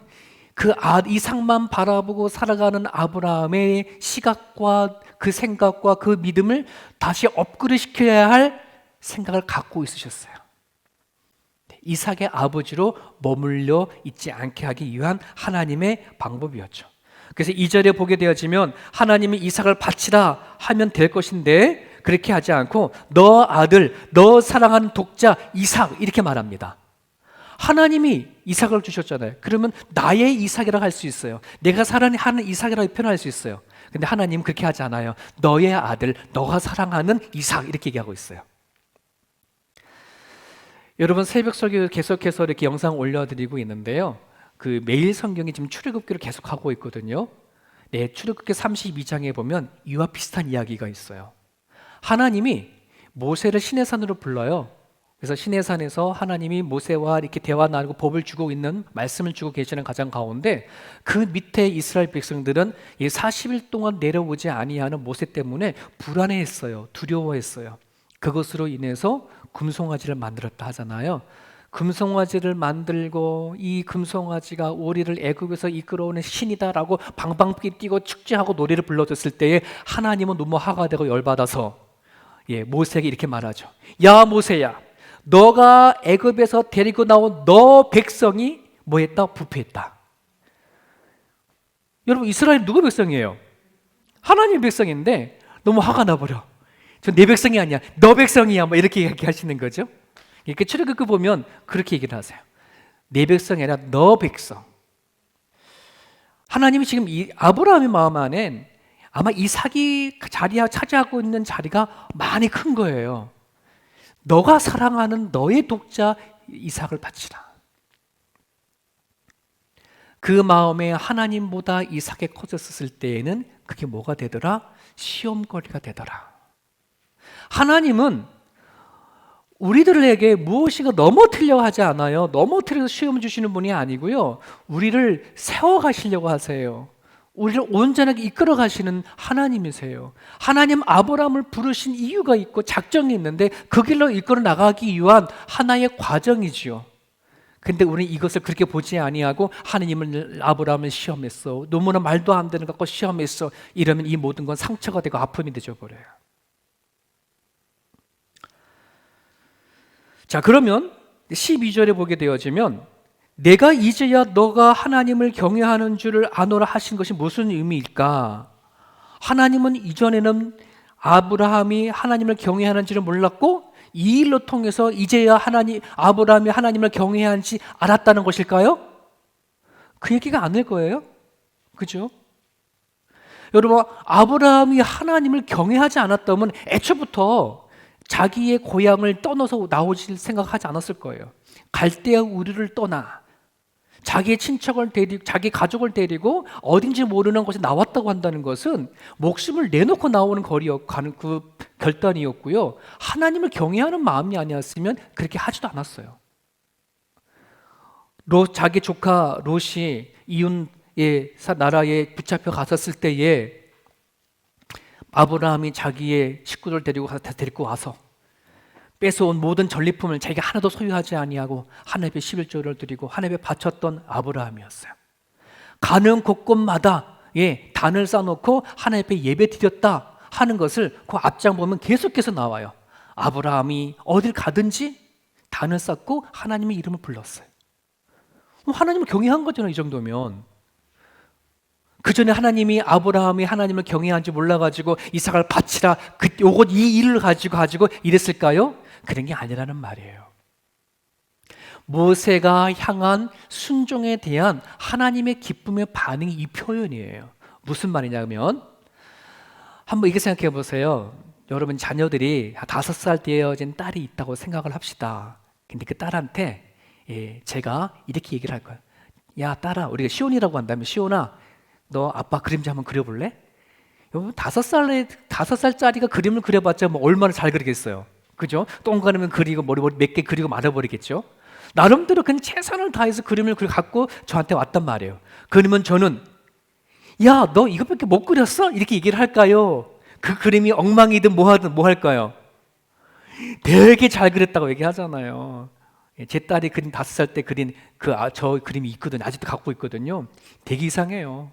그 이삭만 바라보고 살아가는 아브라함의 시각과 그 생각과 그 믿음을 다시 업그레이드 시켜야 할 생각을 갖고 있으셨어요. 이삭의 아버지로 머물러 있지 않게 하기 위한 하나님의 방법이었죠. 그래서 2절에 보게 되어지면 하나님이 이삭을 바치라 하면 될 것인데 그렇게 하지 않고 너 아들, 너 사랑하는 독자 이삭 이렇게 말합니다. 하나님이 이삭을 주셨잖아요. 그러면 나의 이삭이라고 할 수 있어요. 내가 사랑하는 이삭이라고 표현할 수 있어요. 근데 하나님은 그렇게 하지 않아요. 너의 아들, 너가 사랑하는 이삭 이렇게 얘기하고 있어요. 여러분, 새벽 설교 계속해서 이렇게 영상 올려드리고 있는데요. 그 매일 성경이 지금 출애굽기를 계속하고 있거든요. 네, 출애굽기 32장에 보면 이와 비슷한 이야기가 있어요. 하나님이 모세를 시내산으로 불러요. 그래서 시내산에서 하나님이 모세와 이렇게 대화 나누고 법을 주고 있는 말씀을 주고 계시는 가장 가운데 그 밑에 이스라엘 백성들은 40일 동안 내려오지 아니하는 모세 때문에 불안해했어요. 두려워했어요. 그것으로 인해서 금송아지를 만들었다 하잖아요. 금송아지를 만들고 이 금송아지가 우리를 애굽에서 이끌어오는 신이다라고 방방삐 뛰고 축제하고 노래를 불러줬을 때에 하나님은 너무 화가 되고 열받아서 모세에게 이렇게 말하죠. 야 모세야, 너가 애굽에서 데리고 나온 너 백성이 뭐했다? 부패했다. 여러분, 이스라엘 누구 백성이에요? 하나님 백성인데 너무 화가 나버려. 저 내 백성이 아니야, 너 백성이야, 뭐 이렇게 얘기하시는 거죠. 이렇게 출애굽기 보면 그렇게 얘기를 하세요. 내 백성이 아니라 너 백성. 하나님이 지금 이 아브라함의 마음 안엔 아마 이삭이 차지하고 있는 자리가 많이 큰 거예요. 너가 사랑하는 너의 독자 이삭을 바치라. 그 마음에 하나님보다 이삭이 커졌을 때에는 그게 뭐가 되더라? 시험거리가 되더라. 하나님은 우리들에게 무엇이가 넘어뜨리려고 하지 않아요. 넘어뜨려서 시험 주시는 분이 아니고요. 우리를 세워가시려고 하세요. 우리를 온전하게 이끌어 가시는 하나님이세요. 하나님 아브라함을 부르신 이유가 있고 작정이 있는데 그 길로 이끌어 나가기 위한 하나의 과정이지요. 근데 우리는 이것을 그렇게 보지 아니하고 하나님을 아브라함을 시험했어. 너무나 말도 안 되는 것 갖고 시험했어. 이러면 이 모든 건 상처가 되고 아픔이 되어버려요. 자, 그러면 12절에 보게 되어지면 내가 이제야 너가 하나님을 경외하는 줄을 아노라 하신 것이 무슨 의미일까? 하나님은 이전에는 아브라함이 하나님을 경외하는 줄을 몰랐고 이 일로 통해서 이제야 아브라함이 하나님을 경외하는지 알았다는 것일까요? 그 얘기가 아닐 거예요. 그죠? 여러분, 아브라함이 하나님을 경외하지 않았다면 애초부터 자기의 고향을 떠나서 나오실 생각하지 않았을 거예요. 갈대아 우르를 떠나 자기의 친척을 데리고 자기 가족을 데리고 어딘지 모르는 곳에 나왔다고 한다는 것은 목숨을 내놓고 나오는 가는 그 결단이었고요. 하나님을 경외하는 마음이 아니었으면 그렇게 하지도 않았어요. 자기 조카 롯이 이웃의 나라에 붙잡혀 갔었을 때에 아브라함이 자기의 식구들 데리고 와서 뺏어온 모든 전리품을 자기가 하나도 소유하지 아니하고 하나님의 11조를 드리고 하나님의 바쳤던 아브라함이었어요. 가는 곳곳마다 단을 쌓아놓고 하나님 앞에 예배 드렸다 하는 것을 그 앞장 보면 계속해서 나와요. 아브라함이 어딜 가든지 단을 쌓고 하나님의 이름을 불렀어요. 하나님을 경외한 거잖아요. 이 정도면. 그 전에 하나님이 아브라함이 하나님을 경외한지 몰라가지고 이삭을 바치라 이 일을 가지고 이랬을까요? 그런 게 아니라는 말이에요. 모세가 향한 순종에 대한 하나님의 기쁨의 반응이 이 표현이에요. 무슨 말이냐면 한번 이렇게 생각해 보세요. 여러분 자녀들이 5살 되어진 딸이 있다고 생각을 합시다. 근데 그 딸한테 제가 이렇게 얘기를 할 거예요. 야 딸아, 우리가 시온이라고 한다면 시온아, 너 아빠 그림자 한번 그려볼래? 5살짜리가 그림을 그려봤자 뭐 얼마나 잘 그리겠어요. 그죠? 동그라미 그리고 머리 몇 개 그리고 말아버리겠죠. 나름대로 그냥 최선을 다해서 그림을 갖고 저한테 왔단 말이에요. 그러면 저는 야, 너 이것밖에 못 그렸어? 이렇게 얘기를 할까요? 그 그림이 엉망이든 뭐하든 뭐 할까요? 되게 잘 그렸다고 얘기하잖아요. 제 딸이 그림 5살 때 그린 저 그림이 있거든요. 아직도 갖고 있거든요. 되게 이상해요.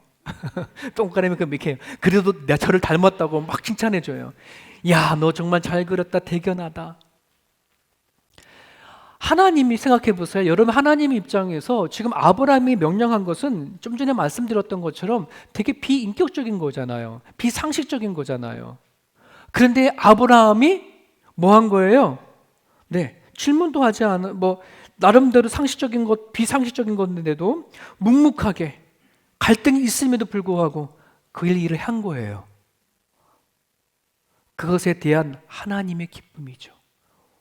동그라미 이렇게 그래도 내가 저를 닮았다고 막 칭찬해줘요. 야, 너 정말 잘 그렸다. 대견하다. 하나님이 생각해 보세요. 여러분 하나님 입장에서 지금 아브라함이 명령한 것은 좀 전에 말씀드렸던 것처럼 되게 비인격적인 거잖아요. 비상식적인 거잖아요. 그런데 아브라함이 뭐 한 거예요? 네, 질문도 하지 않은 나름대로 상식적인 것, 비상식적인 건데도 묵묵하게 갈등이 있음에도 불구하고 그 일을 한 거예요. 그것에 대한 하나님의 기쁨이죠.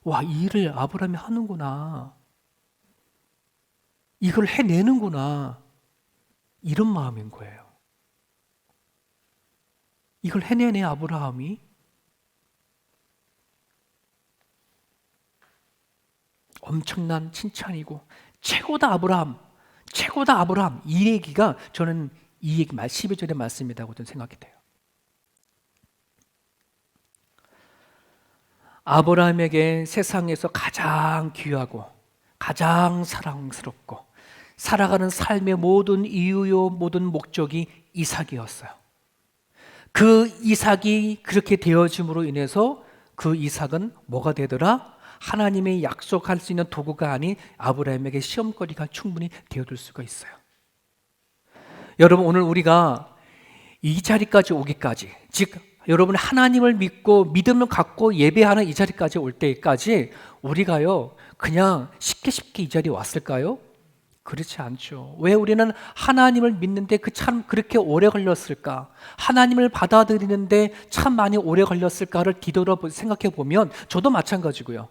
와, 이 일을 아브라함이 하는구나. 이걸 해내는구나. 이런 마음인 거예요. 이걸 해내네 아브라함이. 엄청난 칭찬이고 최고다 아브라함, 최고다 아브라함. 이 얘기가 저는 이 얘기 12절의 말씀이라고 저는 생각이 돼요. 아브라함에게 세상에서 가장 귀하고 가장 사랑스럽고 살아가는 삶의 모든 이유요 모든 목적이 이삭이었어요. 그 이삭이 그렇게 되어짐으로 인해서 그 이삭은 뭐가 되더라? 하나님의 약속할 수 있는 도구가 아닌 아브라함에게 시험거리가 충분히 되어줄 수가 있어요. 여러분 오늘 우리가 이 자리까지 오기까지, 즉 여러분 하나님을 믿고 믿음을 갖고 예배하는 이 자리까지 올 때까지 우리가요 그냥 쉽게 이 자리에 왔을까요? 그렇지 않죠. 왜 우리는 하나님을 믿는데 참 그렇게 오래 걸렸을까? 하나님을 받아들이는데 참 많이 오래 걸렸을까를 생각해 보면 저도 마찬가지고요.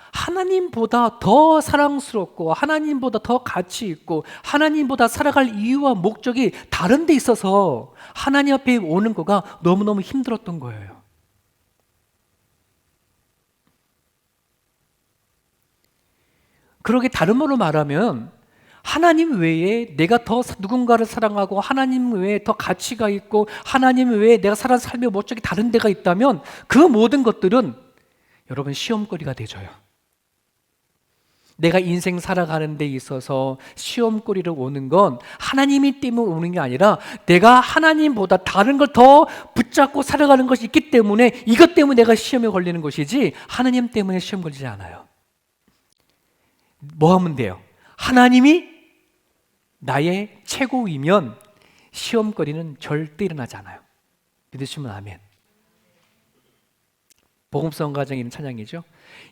하나님보다 더 사랑스럽고 하나님보다 더 가치 있고 하나님보다 살아갈 이유와 목적이 다른 데 있어서 하나님 앞에 오는 거가 너무너무 힘들었던 거예요. 그러게 다른 말로 말하면 하나님 외에 내가 더 누군가를 사랑하고 하나님 외에 더 가치가 있고 하나님 외에 내가 살아가는 삶의 목적이 다른 데가 있다면 그 모든 것들은 여러분 시험거리가 되져요. 내가 인생 살아가는 데 있어서 시험거리를 오는 건 하나님이 때문에 오는 게 아니라 내가 하나님보다 다른 걸 더 붙잡고 살아가는 것이 있기 때문에 이것 때문에 내가 시험에 걸리는 것이지 하나님 때문에 시험 걸리지 않아요. 뭐 하면 돼요? 하나님이 나의 최고이면 시험거리는 절대 일어나지 않아요. 믿으시면 아멘. 복음성 가정에 있는 찬양이죠.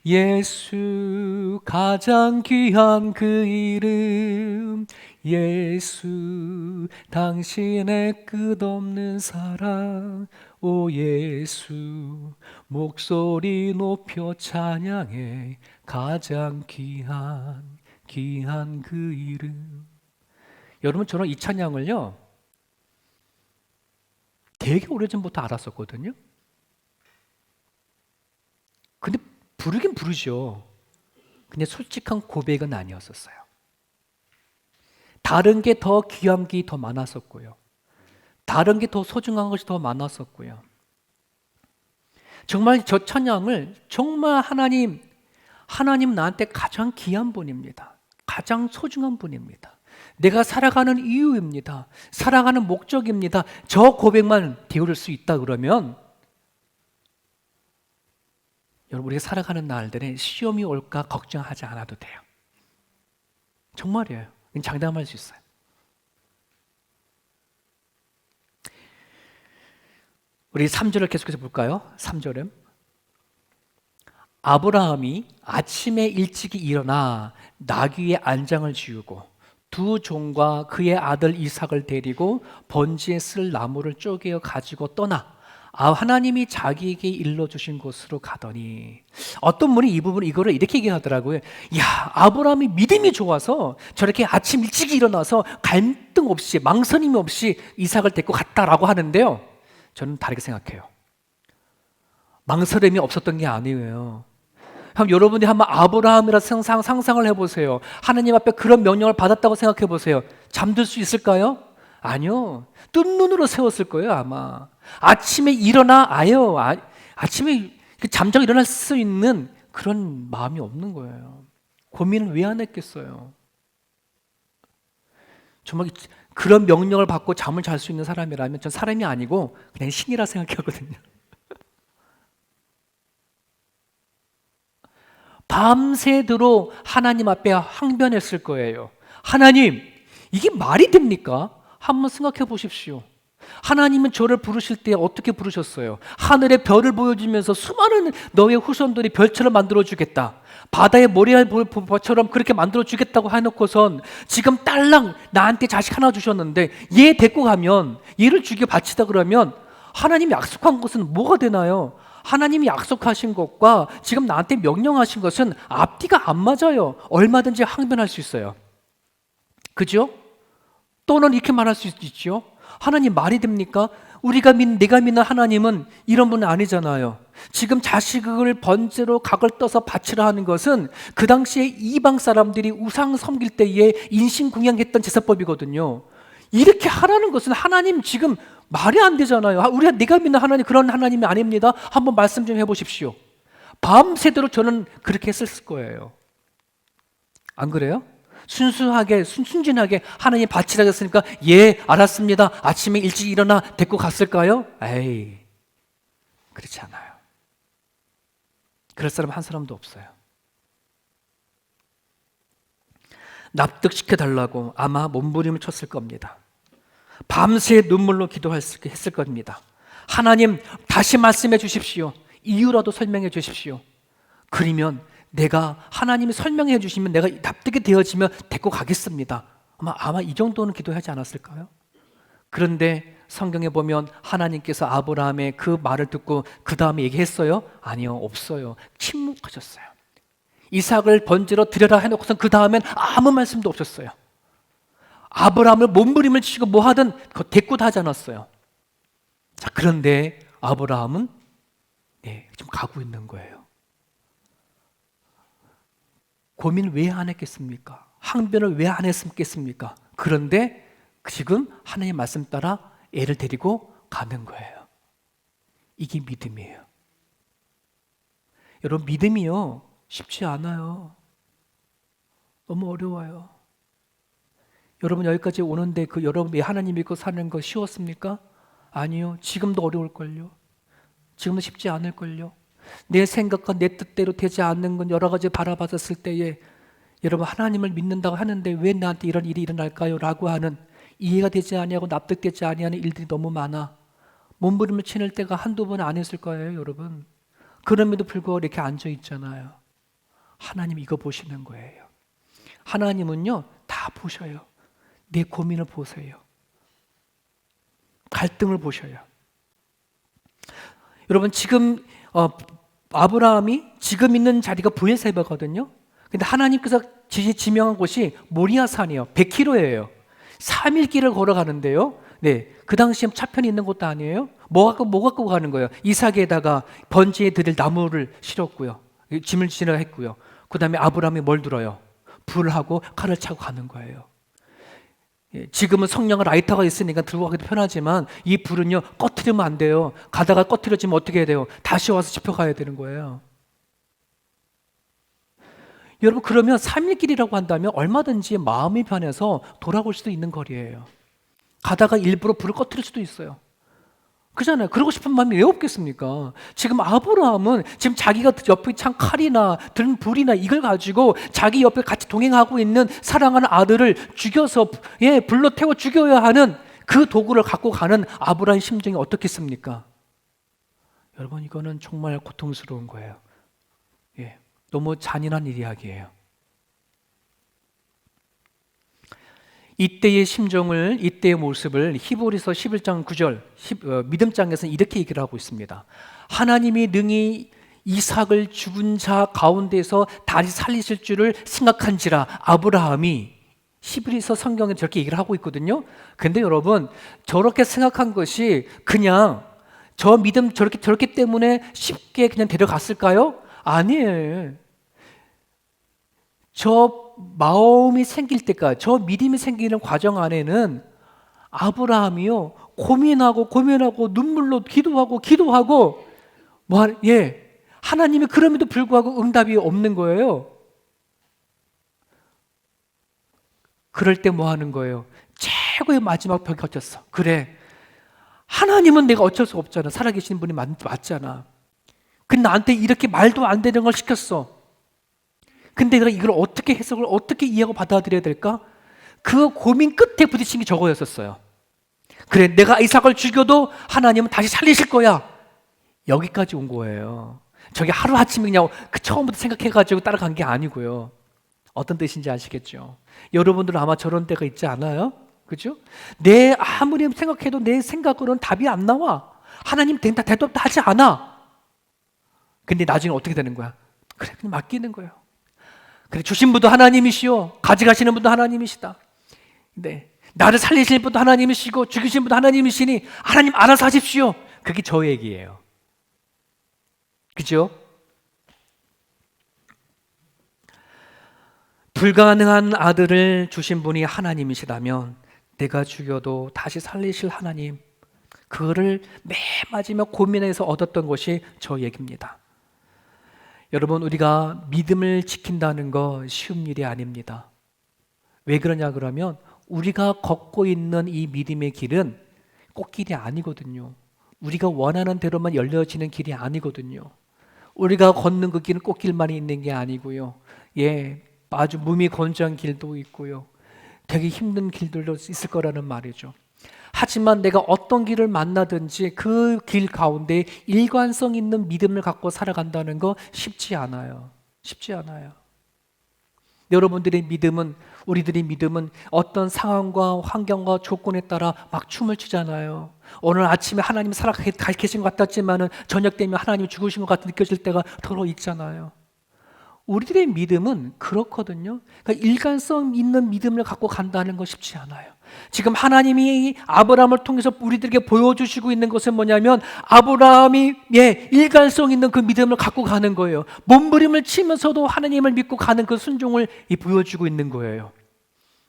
예수 가장 귀한 그 이름 예수 당신의 끝없는 사랑 오 예수 목소리 높여 찬양해 가장 귀한 그 이름. 여러분 저는 이 찬양을요 되게 오래전부터 알았었거든요. 근데 부르긴 부르죠. 근데 솔직한 고백은 아니었었어요. 다른 게 더 귀한 게 더 많았었고요. 다른 게 더 소중한 것이 더 많았었고요. 정말 저 찬양을 정말 하나님 나한테 가장 귀한 분입니다. 가장 소중한 분입니다. 내가 살아가는 이유입니다. 살아가는 목적입니다. 저 고백만 되어줄 수 있다 그러면 여러분, 우리가 살아가는 날들에 시험이 올까 걱정하지 않아도 돼요. 정말이에요. 장담할 수 있어요. 우리 3절을 계속해서 볼까요? 3절은 아브라함이 아침에 일찍이 일어나 나귀의 안장을 지우고 두 종과 그의 아들 이삭을 데리고 번지에 쓸 나무를 쪼개어 가지고 떠나 하나님이 자기에게 일러주신 곳으로 가더니, 어떤 분이 이 부분을 이거를 이렇게 얘기하더라고요. 야, 아브라함이 믿음이 좋아서 저렇게 아침 일찍 일어나서 갈등 없이 망설임 없이 이삭을 데리고 갔다라고 하는데요, 저는 다르게 생각해요. 망설임이 없었던 게 아니에요. 여러분이 한번 아브라함이라 상상을 해보세요. 하나님 앞에 그런 명령을 받았다고 생각해 보세요. 잠들 수 있을까요? 아니요. 뜬 눈으로 세웠을 거예요, 아마. 아침에 일어나 아침에 잠자고 일어날 수 있는 그런 마음이 없는 거예요. 고민을 왜 안 했겠어요? 정말 그런 명령을 받고 잠을 잘 수 있는 사람이라면 전 사람이 아니고 그냥 신이라 생각하거든요. 밤새도록 하나님 앞에 항변했을 거예요. 하나님, 이게 말이 됩니까? 한번 생각해 보십시오. 하나님은 저를 부르실 때 어떻게 부르셨어요? 하늘의 별을 보여주면서 수많은 너의 후손들이 별처럼 만들어주겠다, 바다의 모래알처럼 그렇게 만들어주겠다고 해놓고선 지금 딸랑 나한테 자식 하나 주셨는데 얘 데리고 가면, 얘를 죽여 바치다 그러면 하나님이 약속한 것은 뭐가 되나요? 하나님이 약속하신 것과 지금 나한테 명령하신 것은 앞뒤가 안 맞아요. 얼마든지 항변할 수 있어요. 그죠? 또는 이렇게 말할 수 있죠. 하나님, 말이 됩니까? 내가 믿는 하나님은 이런 분은 아니잖아요. 지금 자식을 번제로 각을 떠서 바치라 하는 것은 그 당시에 이방 사람들이 우상 섬길 때에 인신공양했던 제사법이거든요. 이렇게 하라는 것은 하나님 지금 말이 안 되잖아요. 내가 믿는 하나님 그런 하나님이 아닙니다. 한번 말씀 좀 해보십시오. 밤새도록 저는 그렇게 했을 거예요. 안 그래요? 순진하게 하나님 바치라고 했으니까 예, 알았습니다. 아침에 일찍 일어나 데리고 갔을까요? 에이, 그렇지 않아요. 그럴 사람 한 사람도 없어요. 납득시켜달라고 아마 몸부림을 쳤을 겁니다. 밤새 눈물로 기도했을 겁니다. 하나님, 다시 말씀해 주십시오. 이유라도 설명해 주십시오. 그러면 내가, 하나님이 설명해 주시면 내가 납득이 되어지면 데리고 가겠습니다. 아마 이 정도는 기도하지 않았을까요? 그런데 성경에 보면 하나님께서 아브라함의 그 말을 듣고 그 다음에 얘기했어요? 아니요, 없어요. 침묵하셨어요. 이삭을 번제로 드려라 해놓고선 그 다음엔 아무 말씀도 없었어요. 아브라함을 몸부림을 치고 뭐 하든 대꾸도 하지 않았어요. 자, 그런데 아브라함은 지금 가고 있는 거예요. 고민을 왜 안 했겠습니까? 항변을 왜 안 했겠습니까? 그런데 지금 하나님의 말씀 따라 애를 데리고 가는 거예요. 이게 믿음이에요. 여러분, 믿음이요, 쉽지 않아요. 너무 어려워요. 여러분, 여기까지 오는데 여러분이 하나님 믿고 사는 거 쉬웠습니까? 아니요. 지금도 어려울걸요. 지금도 쉽지 않을걸요. 내 생각과 내 뜻대로 되지 않는 건 여러 가지 바라봤을 때에 여러분, 하나님을 믿는다고 하는데 왜 나한테 이런 일이 일어날까요? 라고 하는, 이해가 되지 아니하고 납득되지 아니하는 일들이 너무 많아. 몸부림을 치는 때가 한두 번 안 했을 거예요, 여러분. 그럼에도 불구하고 이렇게 앉아 있잖아요. 하나님 이거 보시는 거예요. 하나님은요, 다 보셔요. 내 고민을 보세요. 갈등을 보셔요. 여러분, 지금 아브라함이 지금 있는 자리가 브엘세바거든요. 근데 하나님께서 지명한 곳이 모리아산이에요. 100km예요. 3일 길을 걸어가는데요. 네, 그 당시에 차편이 있는 것도 아니에요. 뭐 갖고 가는 거예요? 이삭에다가 번제에 드릴 나무를 실었고요. 짐을 지나 했고요. 그 다음에 아브라함이 뭘 들어요? 불하고 칼을 차고 가는 거예요. 지금은 성령의 라이터가 있으니까 들고 가기도 편하지만 이 불은요, 꺼트리면 안 돼요. 가다가 꺼트려지면 어떻게 해야 돼요? 다시 와서 짚어가야 되는 거예요. 여러분, 그러면 3일 길이라고 한다면 얼마든지 마음이 변해서 돌아올 수도 있는 거리예요. 가다가 일부러 불을 꺼트릴 수도 있어요. 그잖아요. 그러고 싶은 마음이 왜 없겠습니까? 지금 아브라함은 지금 자기가 옆에 찬 칼이나 든 불이나 이걸 가지고 자기 옆에 같이 동행하고 있는 사랑하는 아들을 죽여서 불로 태워 죽여야 하는 그 도구를 갖고 가는 아브라함의 심정이 어떻겠습니까? 여러분, 이거는 정말 고통스러운 거예요. 너무 잔인한 이야기예요. 이때의 심정을, 이때의 모습을 히브리서 11장 9절 믿음장에서는 이렇게 얘기를 하고 있습니다. 하나님이 능히 이삭을 죽은 자 가운데서 다시 살리실 줄을 생각한지라. 아브라함이 히브리서 성경에 저렇게 얘기를 하고 있거든요. 근데 여러분, 저렇게 생각한 것이 그냥 저 믿음 저렇게 때문에 쉽게 그냥 데려갔을까요? 아니에요. 저 마음이 생길 때까지, 저 믿음이 생기는 과정 안에는 아브라함이요, 고민하고 눈물로 기도하고 하나님이 그럼에도 불구하고 응답이 없는 거예요. 그럴 때 뭐 하는 거예요? 최고의 마지막 벽에 걷혔어. 그래, 하나님은 내가 어쩔 수 없잖아. 살아계신 분이 맞잖아. 근데 나한테 이렇게 말도 안 되는 걸 시켰어. 근데 내가 이걸 어떻게 해석을, 어떻게 이해하고 받아들여야 될까? 그 고민 끝에 부딪힌 게 저거였었어요. 그래, 내가 이삭을 죽여도 하나님은 다시 살리실 거야. 여기까지 온 거예요. 저게 하루아침에 그냥 처음부터 생각해가지고 따라간 게 아니고요. 어떤 뜻인지 아시겠죠? 여러분들은 아마 저런 때가 있지 않아요? 그죠? 내 아무리 생각해도 내 생각으로는 답이 안 나와. 하나님 대답도 하지 않아. 근데 나중에 어떻게 되는 거야? 그래, 그냥 맡기는 거예요. 그래, 주신 분도 하나님이시오. 가져가시는 분도 하나님이시다. 네, 나를 살리실 분도 하나님이시고 죽이신 분도 하나님이시니 하나님 알아서 하십시오. 그게 저 얘기예요. 그죠? 불가능한 아들을 주신 분이 하나님이시다면 내가 죽여도 다시 살리실 하나님, 그거를 맨 마지막 고민해서 얻었던 것이 저 얘기입니다. 여러분, 우리가 믿음을 지킨다는 거 쉬운 일이 아닙니다. 왜 그러냐 그러면 우리가 걷고 있는 이 믿음의 길은 꽃길이 아니거든요. 우리가 원하는 대로만 열려지는 길이 아니거든요. 우리가 걷는 그 길은 꽃길만 있는 게 아니고요. 아주 몸이 건조한 길도 있고요. 되게 힘든 길들도 있을 거라는 말이죠. 하지만 내가 어떤 길을 만나든지 그 길 가운데 일관성 있는 믿음을 갖고 살아간다는 거 쉽지 않아요. 쉽지 않아요. 여러분들의 믿음은, 우리들의 믿음은 어떤 상황과 환경과 조건에 따라 막 춤을 추잖아요. 오늘 아침에 하나님 살아계신 것 같았지만은 저녁 되면 하나님이 죽으신 것 같이 느껴질 때가 더러 있잖아요. 우리들의 믿음은 그렇거든요. 그러니까 일관성 있는 믿음을 갖고 간다는 거 쉽지 않아요. 지금 하나님이 아브라함을 통해서 우리들에게 보여주시고 있는 것은 뭐냐면 아브라함이 일관성 있는 그 믿음을 갖고 가는 거예요. 몸부림을 치면서도 하나님을 믿고 가는 그 순종을 보여주고 있는 거예요.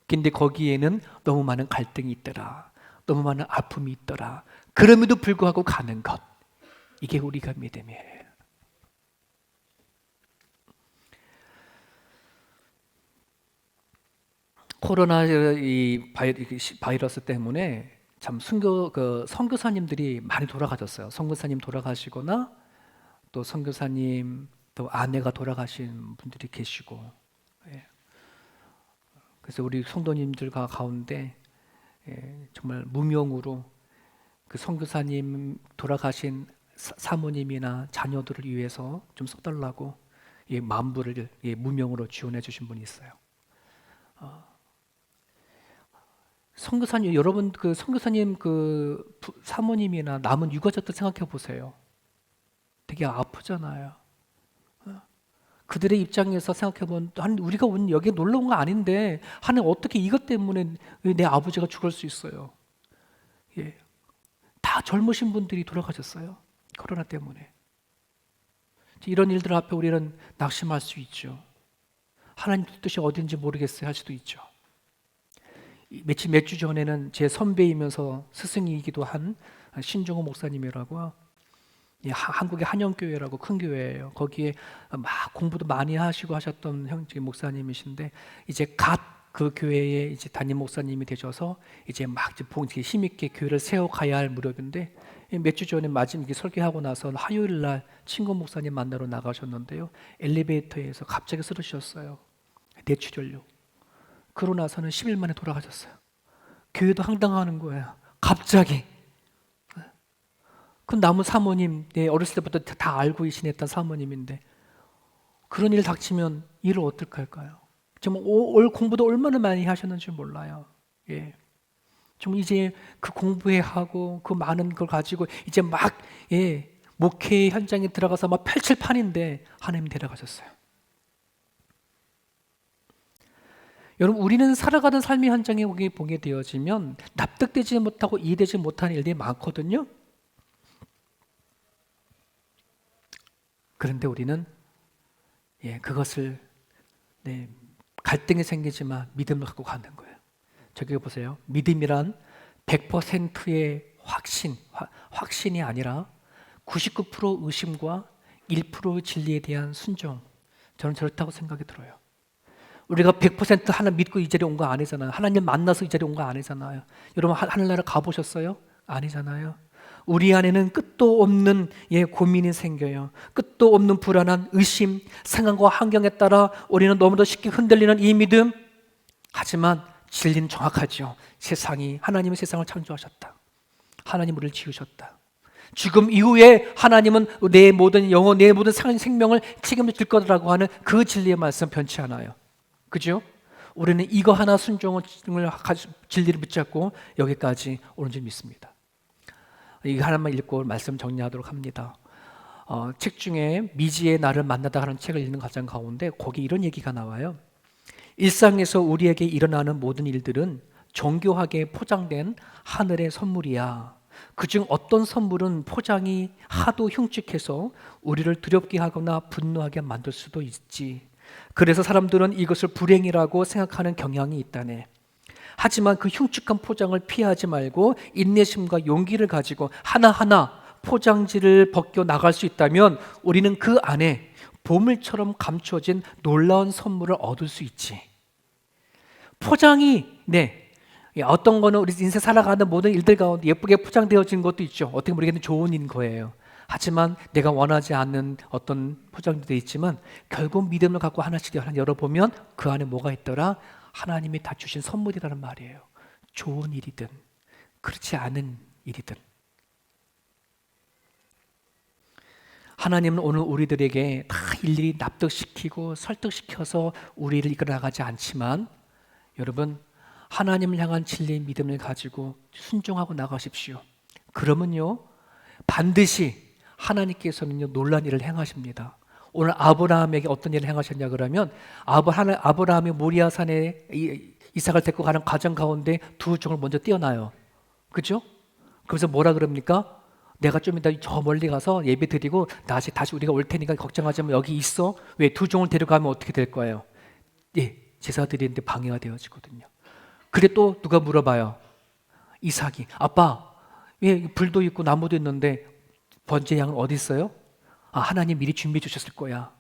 근데 거기에는 너무 많은 갈등이 있더라. 너무 많은 아픔이 있더라. 그럼에도 불구하고 가는 것. 이게 우리가 믿음이에요. 코로나 이 바이러스 때문에 참 선교사님들이 많이 돌아가셨어요. 선교사님 돌아가시거나 또 선교사님 또 아내가 돌아가신 분들이 계시고, 그래서 우리 성도님들과 가운데 정말 무명으로 그 선교사님 돌아가신 사모님이나 자녀들을 위해서 좀 써달라고 만불을 무명으로 지원해 주신 분이 있어요. 선교사님, 여러분 그 선교사님 그 사모님이나 남은 유가족들 생각해 보세요. 되게 아프잖아요. 그들의 입장에서 생각해 보면 우리가 여기 놀러 온 거 아닌데 하나님 어떻게 이것 때문에 내 아버지가 죽을 수 있어요? 다 젊으신 분들이 돌아가셨어요. 코로나 때문에. 이런 일들 앞에 우리는 낙심할 수 있죠. 하나님 뜻이 어딘지 모르겠어요 할 수도 있죠. 몇 주 전에는 제 선배이면서 스승이기도 한 신종호 목사님이라고 한국의 한영교회라고 큰 교회예요. 거기에 막 공부도 많이 하시고 하셨던 목사님이신데 이제 갓 그 교회에 이제 담임 목사님이 되셔서 이제 막 힘있게 교회를 세워가야 할 무렵인데 몇 주 전에 마지막에 설교하고 나서 화요일 날 친구 목사님 만나러 나가셨는데요. 엘리베이터에서 갑자기 쓰러지셨어요. 뇌출혈로. 그러고 나서는 10일 만에 돌아가셨어요. 교회도 황당하는 거예요. 갑자기. 그 나무 사모님, 어렸을 때부터 다 알고 지냈던 사모님인데 그런 일 닥치면 일을 어떻게 할까요? 정말 공부도 얼마나 많이 하셨는지 몰라요. 예. 좀 이제 그 공부해 하고 그 많은 걸 가지고 이제 막 목회 현장에 들어가서 막 펼칠 판인데 하나님 데려가셨어요. 여러분, 우리는 살아가던 삶의 현장에 보게 되어지면 납득되지 못하고 이해되지 못하는 일들이 많거든요. 그런데 우리는 그것을 갈등이 생기지만 믿음을 갖고 가는 거예요. 저기 보세요. 믿음이란 100%의 확신이 아니라 99% 의심과 1% 진리에 대한 순종. 저는 그렇다고 생각이 들어요. 우리가 100% 하나 믿고 이 자리에 온 거 아니잖아요. 하나님 만나서 이 자리에 온 거 아니잖아요. 여러분 하늘나라 가보셨어요? 아니잖아요. 우리 안에는 끝도 없는 고민이 생겨요. 끝도 없는 불안한 의심, 상황과 환경에 따라 우리는 너무도 쉽게 흔들리는 이 믿음. 하지만 진리는 정확하죠. 하나님은 세상을 창조하셨다. 하나님 우리를 지으셨다. 죽음 이후에 하나님은 내 모든 영혼, 내 모든 생명을 책임질 거라고 하는 그 진리의 말씀 변치 않아요. 그죠? 우리는 이거 하나 순종을 진리를 붙잡고 여기까지 오는 줄 믿습니다. 이거 하나만 읽고 말씀 정리하도록 합니다. 책 중에 미지의 나를 만나다 하는 책을 읽는 과정 가운데 거기 이런 얘기가 나와요. 일상에서 우리에게 일어나는 모든 일들은 정교하게 포장된 하늘의 선물이야. 그중 어떤 선물은 포장이 하도 흉측해서 우리를 두렵게 하거나 분노하게 만들 수도 있지. 그래서 사람들은 이것을 불행이라고 생각하는 경향이 있다네. 하지만 그 흉측한 포장을 피하지 말고 인내심과 용기를 가지고 하나하나 포장지를 벗겨 나갈 수 있다면 우리는 그 안에 보물처럼 감춰진 놀라운 선물을 얻을 수 있지. 포장이 어떤 거는 우리 인생 살아가는 모든 일들 가운데 예쁘게 포장되어진 것도 있죠. 어떻게 보면 우리에게는 좋은 일인 거예요. 하지만 내가 원하지 않는 어떤 포장도 있지만 결국 믿음을 갖고 하나씩 하나 열어보면 그 안에 뭐가 있더라? 하나님이 다 주신 선물이라는 말이에요. 좋은 일이든 그렇지 않은 일이든 하나님은 오늘 우리들에게 다 일일이 납득시키고 설득시켜서 우리를 이끌어 나가지 않지만 여러분 하나님을 향한 진리의 믿음을 가지고 순종하고 나가십시오. 그러면요 반드시 하나님께서는요 놀란 일을 행하십니다. 오늘 아브라함에게 어떤 일을 행하셨냐 그러면 아브라함이 모리아산에 이삭을 데리고 가는 과정 가운데 두 종을 먼저 띄어놔요. 그죠? 그래서 뭐라 그럽니까? 내가 좀 이따 저 멀리 가서 예배 드리고 다시 우리가 올 테니까 걱정하지 마. 여기 있어. 왜? 두 종을 데려가면 어떻게 될 거예요? 제사 드리는데 방해가 되어지거든요. 그래 또 누가 물어봐요. 이삭이 아빠 왜 불도 있고 나무도 있는데 번제 양은 어디 있어요? 하나님 미리 준비해 주셨을 거야.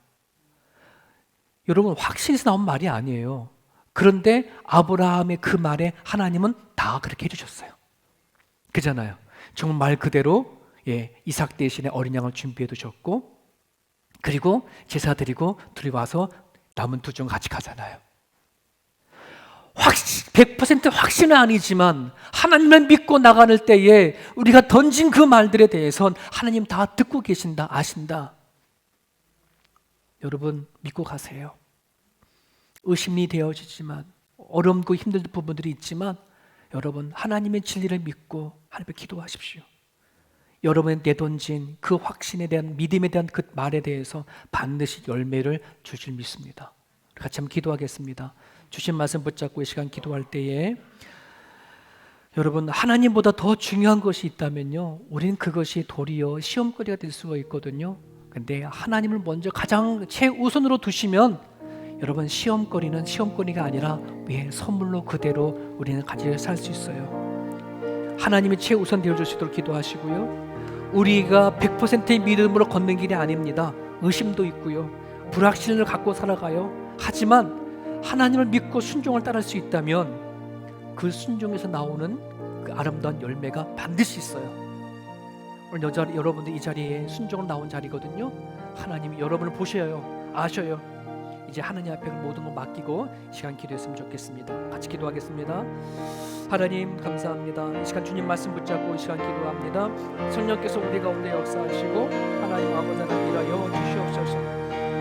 여러분 확신에서 나온 말이 아니에요. 그런데 아브라함의 그 말에 하나님은 다 그렇게 해주셨어요. 그잖아요. 정말 말 그대로 이삭 대신에 어린 양을 준비해 두셨고 그리고 제사 드리고 둘이 와서 남은 두 종 같이 가잖아요. 100% 확신은 아니지만 하나님을 믿고 나가는 때에 우리가 던진 그 말들에 대해선 하나님 다 듣고 계신다, 아신다. 여러분 믿고 가세요. 의심이 되어지지만 어렵고 힘든 부분들이 있지만 여러분 하나님의 진리를 믿고 하나님께 기도하십시오. 여러분이 내던진 그 확신에 대한 믿음에 대한 그 말에 대해서 반드시 열매를 줄 줄 믿습니다. 같이 한번 기도하겠습니다. 주신 말씀 붙잡고 이 시간 기도할 때에 여러분 하나님보다 더 중요한 것이 있다면요 우리는 그것이 도리어 시험거리가 될 수가 있거든요. 근데 하나님을 먼저 가장 최우선으로 두시면 여러분 시험거리는 시험거리가 아니라 선물로 그대로 우리는 가지고 살 수 있어요. 하나님이 최우선 되어주시도록 기도하시고요. 우리가 100%의 믿음으로 걷는 길이 아닙니다. 의심도 있고요. 불확신을 갖고 살아가요. 하지만 하나님을 믿고 순종을 따를 수 있다면 그 순종에서 나오는 그 아름다운 열매가 반드시 있어요. 오늘 여러분들 이 자리에 순종으로 나온 자리거든요. 하나님이 여러분을 보셔요. 아셔요. 이제 하나님 앞에 모든 걸 맡기고 시간 기도했으면 좋겠습니다. 같이 기도하겠습니다. 하나님 감사합니다. 이 시간 주님 말씀 붙잡고 이 시간 기도합니다. 성령께서 우리 가운데 역사하시고 하나님 아버지 하나님 일하여 주시옵소서.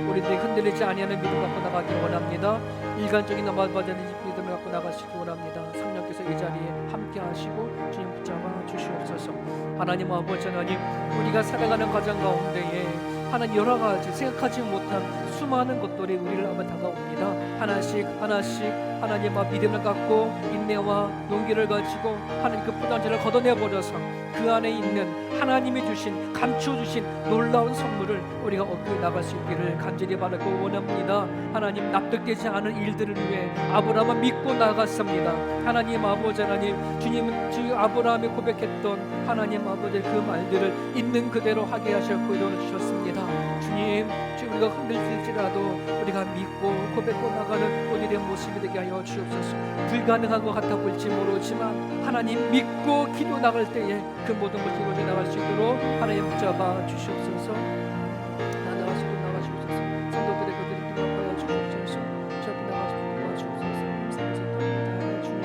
우리들이 흔들리지 아니하는 믿음 갖고 나가길 원합니다. 일관적인 넘어가는 믿음을 갖고 나가시기 원합니다. 성령께서 이 자리에 함께 하시고 주님 붙잡아 주시옵소서. 하나님 아버지 하나님, 우리가 살아가는 과정 가운데에 하나님 여러 가지 생각하지 못한 수많은 것들이 우리를 한번 다가옵니다. 하나씩 하나씩 하나님 앞 믿음을 갖고 인내와 용기를 가지고 하나님 그 부담들을 걷어내버려서 그 안에 있는 하나님이 주신 감춰주신 놀라운 선물을 우리가 얻고 나갈 수 있기를 간절히 바라고 원합니다. 하나님 납득되지 않은 일들을 위해 아브라함은 믿고 나갔습니다. 하나님 아버지 하나님, 주님은 주 아브라함이 고백했던 하나님 아버지의 그 말들을 있는 그대로 하게 하셨고 이루어주셨습니다. 주님, 지금 우리가 흔들릴지라도 우리가 믿고 고백고 나가는 우리의 모습이 되게 하여 주옵소서. 불가능한 것 같아 보일지 모르지만 하나님 믿고 기도 나갈 때에 그 모든 것이 이루어져 나갈 수 있도록 하나님 붙잡아 주시옵소서. 나가시고 나가시옵소서. 성도들의 그들이 기도하여 주옵소서. 주 앞에 나가시고 도와주옵소서. 감사합니다 주님.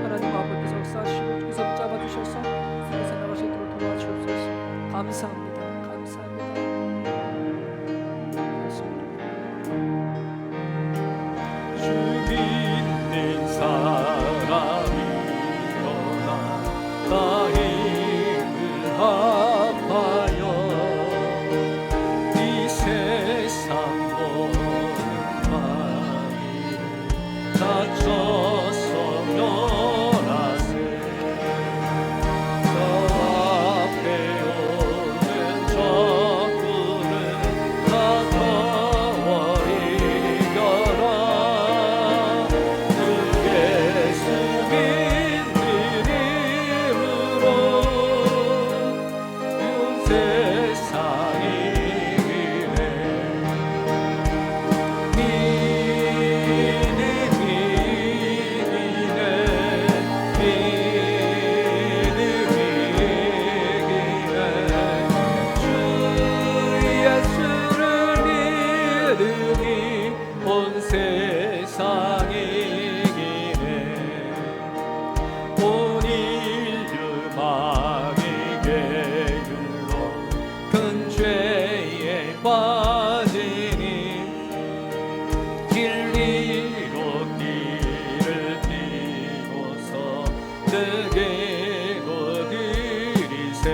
하나님 아버지께서 역사하시고 주께서 붙잡아 주셔서 주께서 나가시도록 도와주옵소서. 감사합니다. 감사합니다. 주 믿는 사람이 일어나 나 힘을 합하여 이 세상 모든 마음을 다쳐서 멸하세. 저 앞에 오는 적군을 다 거워이겨라. 주 예수 믿는 이름으로 온 세상이 이기네. 믿음이 이기네. 믿음이 이기네. 주 예수를 믿으니 온 세상이 이기네. 온 인류 망에게 율로 큰 죄에 빠지니 진리로 길을 띄고서 내게로 들이세.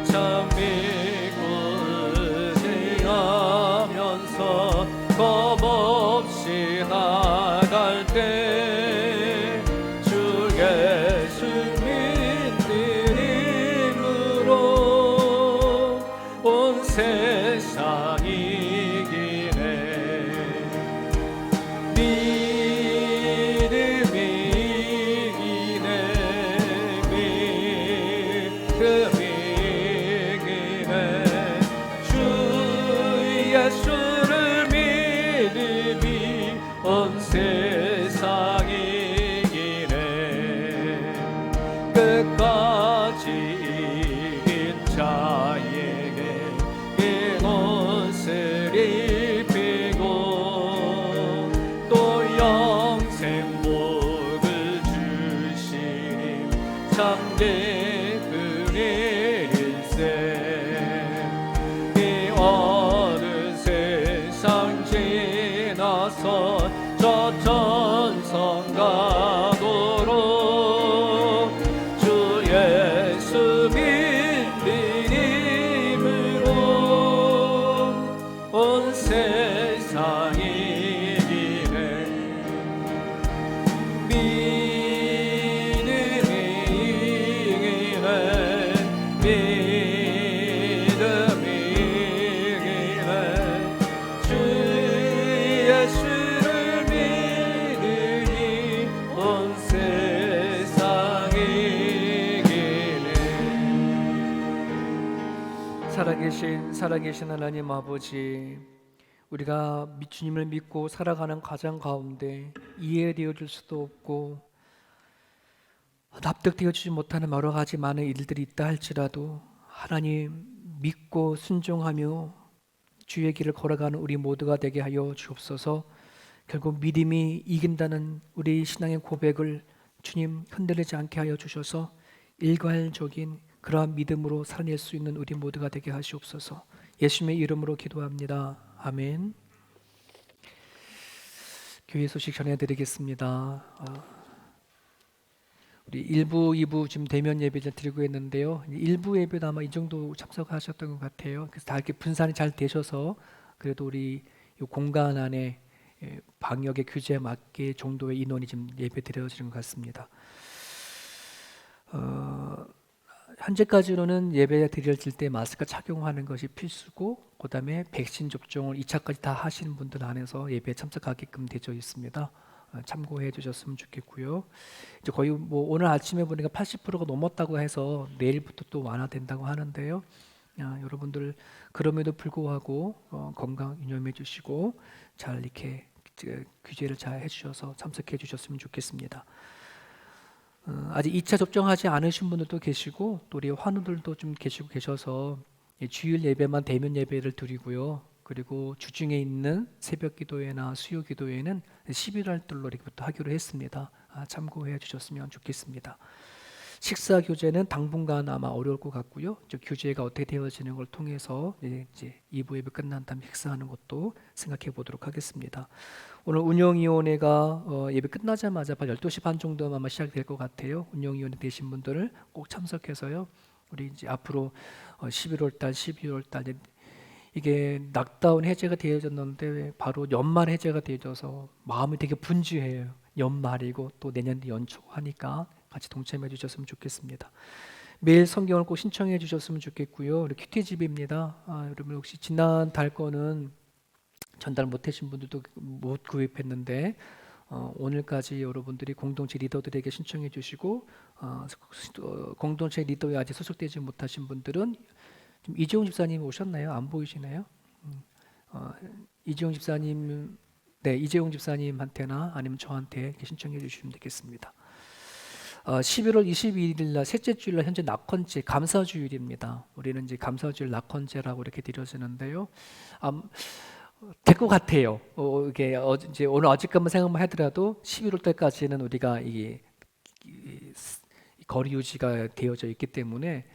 참 믿고 의지하면서 겁없이 나갈 때 주 예수 믿는 이름으로 온 세상이 이기네. 믿음이 이기네. 믿음이 이기네. 주 예수를 믿음이 온 세상이 이기네. 끝까지 이긴 자에게 이 옷을 입히고 또 영생 복을 주시니 참된 그일세. 이 어느 세상 지나서 저 천성 가도록 주 예수 믿는 이름으로 온 세상이 이기네. 믿음이 이기네. 믿음이 이기네. 주 예수를 믿으니 온 세상이 이기네. 살아계신 하나님 아버지, 우리가 주님을 믿고 살아가는 과정 가운데 이해되어질 수도 없고 납득되어지지 못하는 여러 가지 많은 일들이 있다 할지라도 하나님 믿고 순종하며 주의 길을 걸어가는 우리 모두가 되게 하여 주옵소서. 결국 믿음이 이긴다는 우리 신앙의 고백을 주님 흔들리지 않게 하여 주셔서 일괄적인 그러한 믿음으로 살아낼 수 있는 우리 모두가 되게 하시옵소서. 예수님의 이름으로 기도합니다. 아멘. 교회 소식 전해드리겠습니다. 우리 1부, 2부 지금 대면 예배를 드리고 있는데요. 1부 예배도 아마 이 정도 참석하셨던 것 같아요. 그래서 다 이렇게 분산이 잘 되셔서 그래도 우리 이 공간 안에 방역의 규제에 맞게 정도의 인원이 지금 예배 드려지는 것 같습니다. 현재까지로는 예배 드려질 때 마스크 착용하는 것이 필수고, 그다음에 백신 접종을 2차까지 다 하시는 분들 안에서 예배에 참석하게끔 되어 있습니다. 참고해 주셨으면 좋겠고요. 이제 거의 뭐 오늘 아침에 보니까 80%가 넘었다고 해서 내일부터 또 완화된다고 하는데요. 여러분들 그럼에도 불구하고 건강 유념해 주시고 잘 이렇게 규제를 잘 해주셔서 참석해 주셨으면 좋겠습니다. 아직 2차 접종하지 않으신 분들도 계시고 또 우리 환우들도 좀 계시고 계셔서 주일 예배만 대면 예배를 드리고요. 그리고 주중에 있는 새벽 기도회나 수요 기도회는 11월 달로 이렇게부터 하기로 했습니다. 참고해 주셨으면 좋겠습니다. 식사 규제는 당분간 아마 어려울 것 같고요. 규제가 어떻게 되어지는 걸 통해서 이제 2부 예배 끝난 다음 식사하는 것도 생각해 보도록 하겠습니다. 오늘 운영위원회가 예배 끝나자마자 12시 반 정도면 아마 시작될 것 같아요. 운영위원회 되신 분들을 꼭 참석해서요. 우리 이제 앞으로 11월 달, 12월 달 이게 락다운 해제가 되어졌는데 바로 연말 해제가 되어져서 마음이 되게 분주해요. 연말이고 또 내년 연초하니까 같이 동참해 주셨으면 좋겠습니다. 매일 성경을 꼭 신청해 주셨으면 좋겠고요. 우리 큐티집입니다. 여러분 혹시 지난 달 거는 전달 못하신 분들도 못 구입했는데 오늘까지 여러분들이 공동체 리더들에게 신청해 주시고 공동체 리더에 아직 소속되지 못하신 분들은 지금 이재용 집사님 오셨나요? 안 보이시나요? 이재용 집사님, 네, 이재용 집사님한테나 아니면 저한테 이렇게 신청해 주시면 되겠습니다. 11월 22일 날 셋째 주일날 현재 낙헌제 감사주일입니다. 우리는 이제 감사주일 낙헌제라고 이렇게 드려지는데요. 될 것 같아요. 이게 이제 오늘 어저께만 생각만 하더라도 11월 달까지는 우리가 이 거리 유지가 되어져 있기 때문에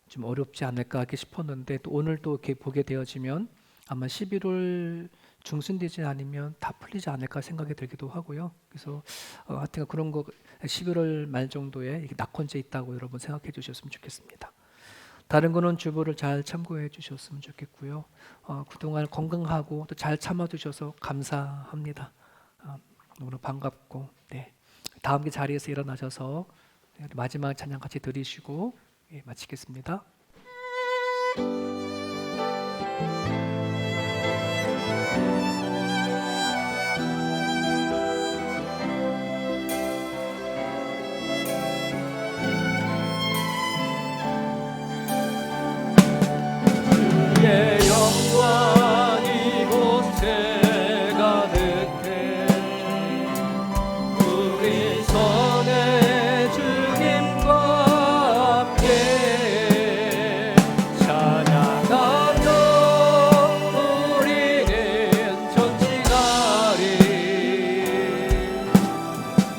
좀 어렵지 않을까 이렇게 싶었는데 또 오늘 또 이렇게 보게 되어지면 아마 11월 중순 되지 않으면 다 풀리지 않을까 생각이 들기도 하고요. 그래서 하여튼 그런 거 11월 말 정도에 이렇게 낙헌제 있다고 여러분 생각해 주셨으면 좋겠습니다. 다른 거는 주보를 잘 참고해 주셨으면 좋겠고요. 그동안 건강하고 또 잘 참아 주셔서 감사합니다. 너무 반갑고 다음 자리에서 일어나셔서 마지막 찬양 같이 드리시고 마치겠습니다. 주의 영광 이곳에 가득해 우리 선의 주님과 함께 찬양하며 우리는 전진하리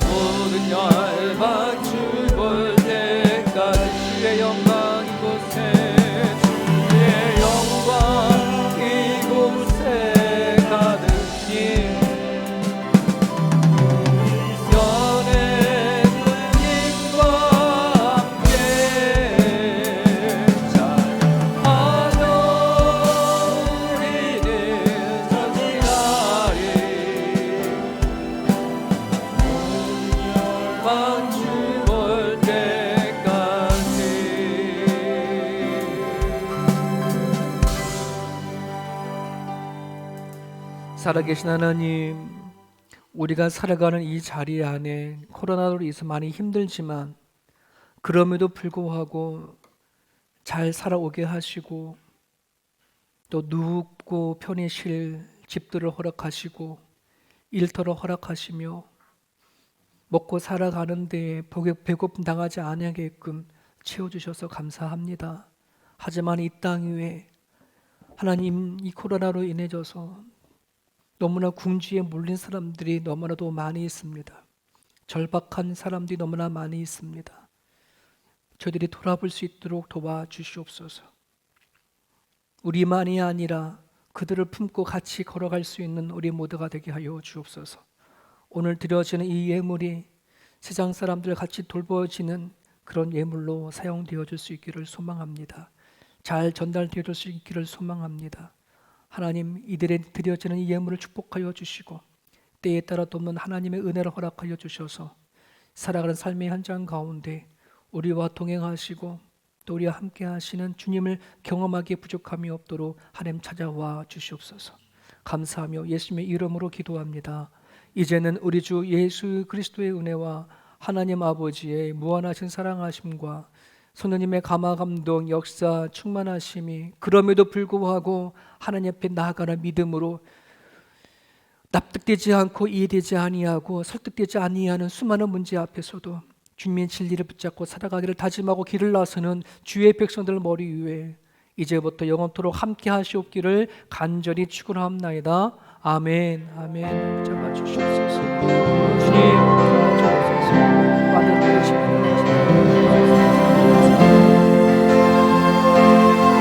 모든 열방 주볼 때까지 주의 영광 이곳에 살아계신 하나님, 우리가 살아가는 이 자리 안에 코로나로 인해서 많이 힘들지만 그럼에도 불구하고 잘 살아오게 하시고 또 눕고 편히 쉴 집들을 허락하시고 일터를 허락하시며 먹고 살아가는데 배고픔 당하지 아니하게끔 채워주셔서 감사합니다. 하지만 이 땅 위에 하나님, 이 코로나로 인해져서 너무나 궁지에 몰린 사람들이 너무나도 많이 있습니다. 절박한 사람들이 너무나 많이 있습니다. 저들이 돌아볼 수 있도록 도와주시옵소서. 우리만이 아니라 그들을 품고 같이 걸어갈 수 있는 우리 모두가 되게 하여 주옵소서. 오늘 드려지는 이 예물이 세상 사람들 같이 돌보지는 그런 예물로 사용되어질 수 있기를 소망합니다. 잘 전달되어질 수 있기를 소망합니다. 하나님, 이들의 드려지는 이 예물을 축복하여 주시고 때에 따라 돕는 하나님의 은혜를 허락하여 주셔서 살아가는 삶의 현장 가운데 우리와 동행하시고 또 우리와 함께 하시는 주님을 경험하기에 부족함이 없도록 하나님 찾아와 주시옵소서. 감사하며 예수님의 이름으로 기도합니다. 이제는 우리 주 예수 그리스도의 은혜와 하나님 아버지의 무한하신 사랑하심과 성령님의 감화 감동 역사 충만하심이 그럼에도 불구하고 하나님 앞에 나아가는 믿음으로 납득되지 않고 이해되지 아니하고 설득되지 아니하는 수많은 문제 앞에서도 주님의 진리를 붙잡고 살아가기를 다짐하고 길을 나서는 주의 백성들 머리 위에 이제부터 영원토록 함께 하시옵기를 간절히 축원합나이다. 아멘. 아멘. 잡아 주시옵소서. 주님, 잡아 주옵소서. 받아주시옵소서.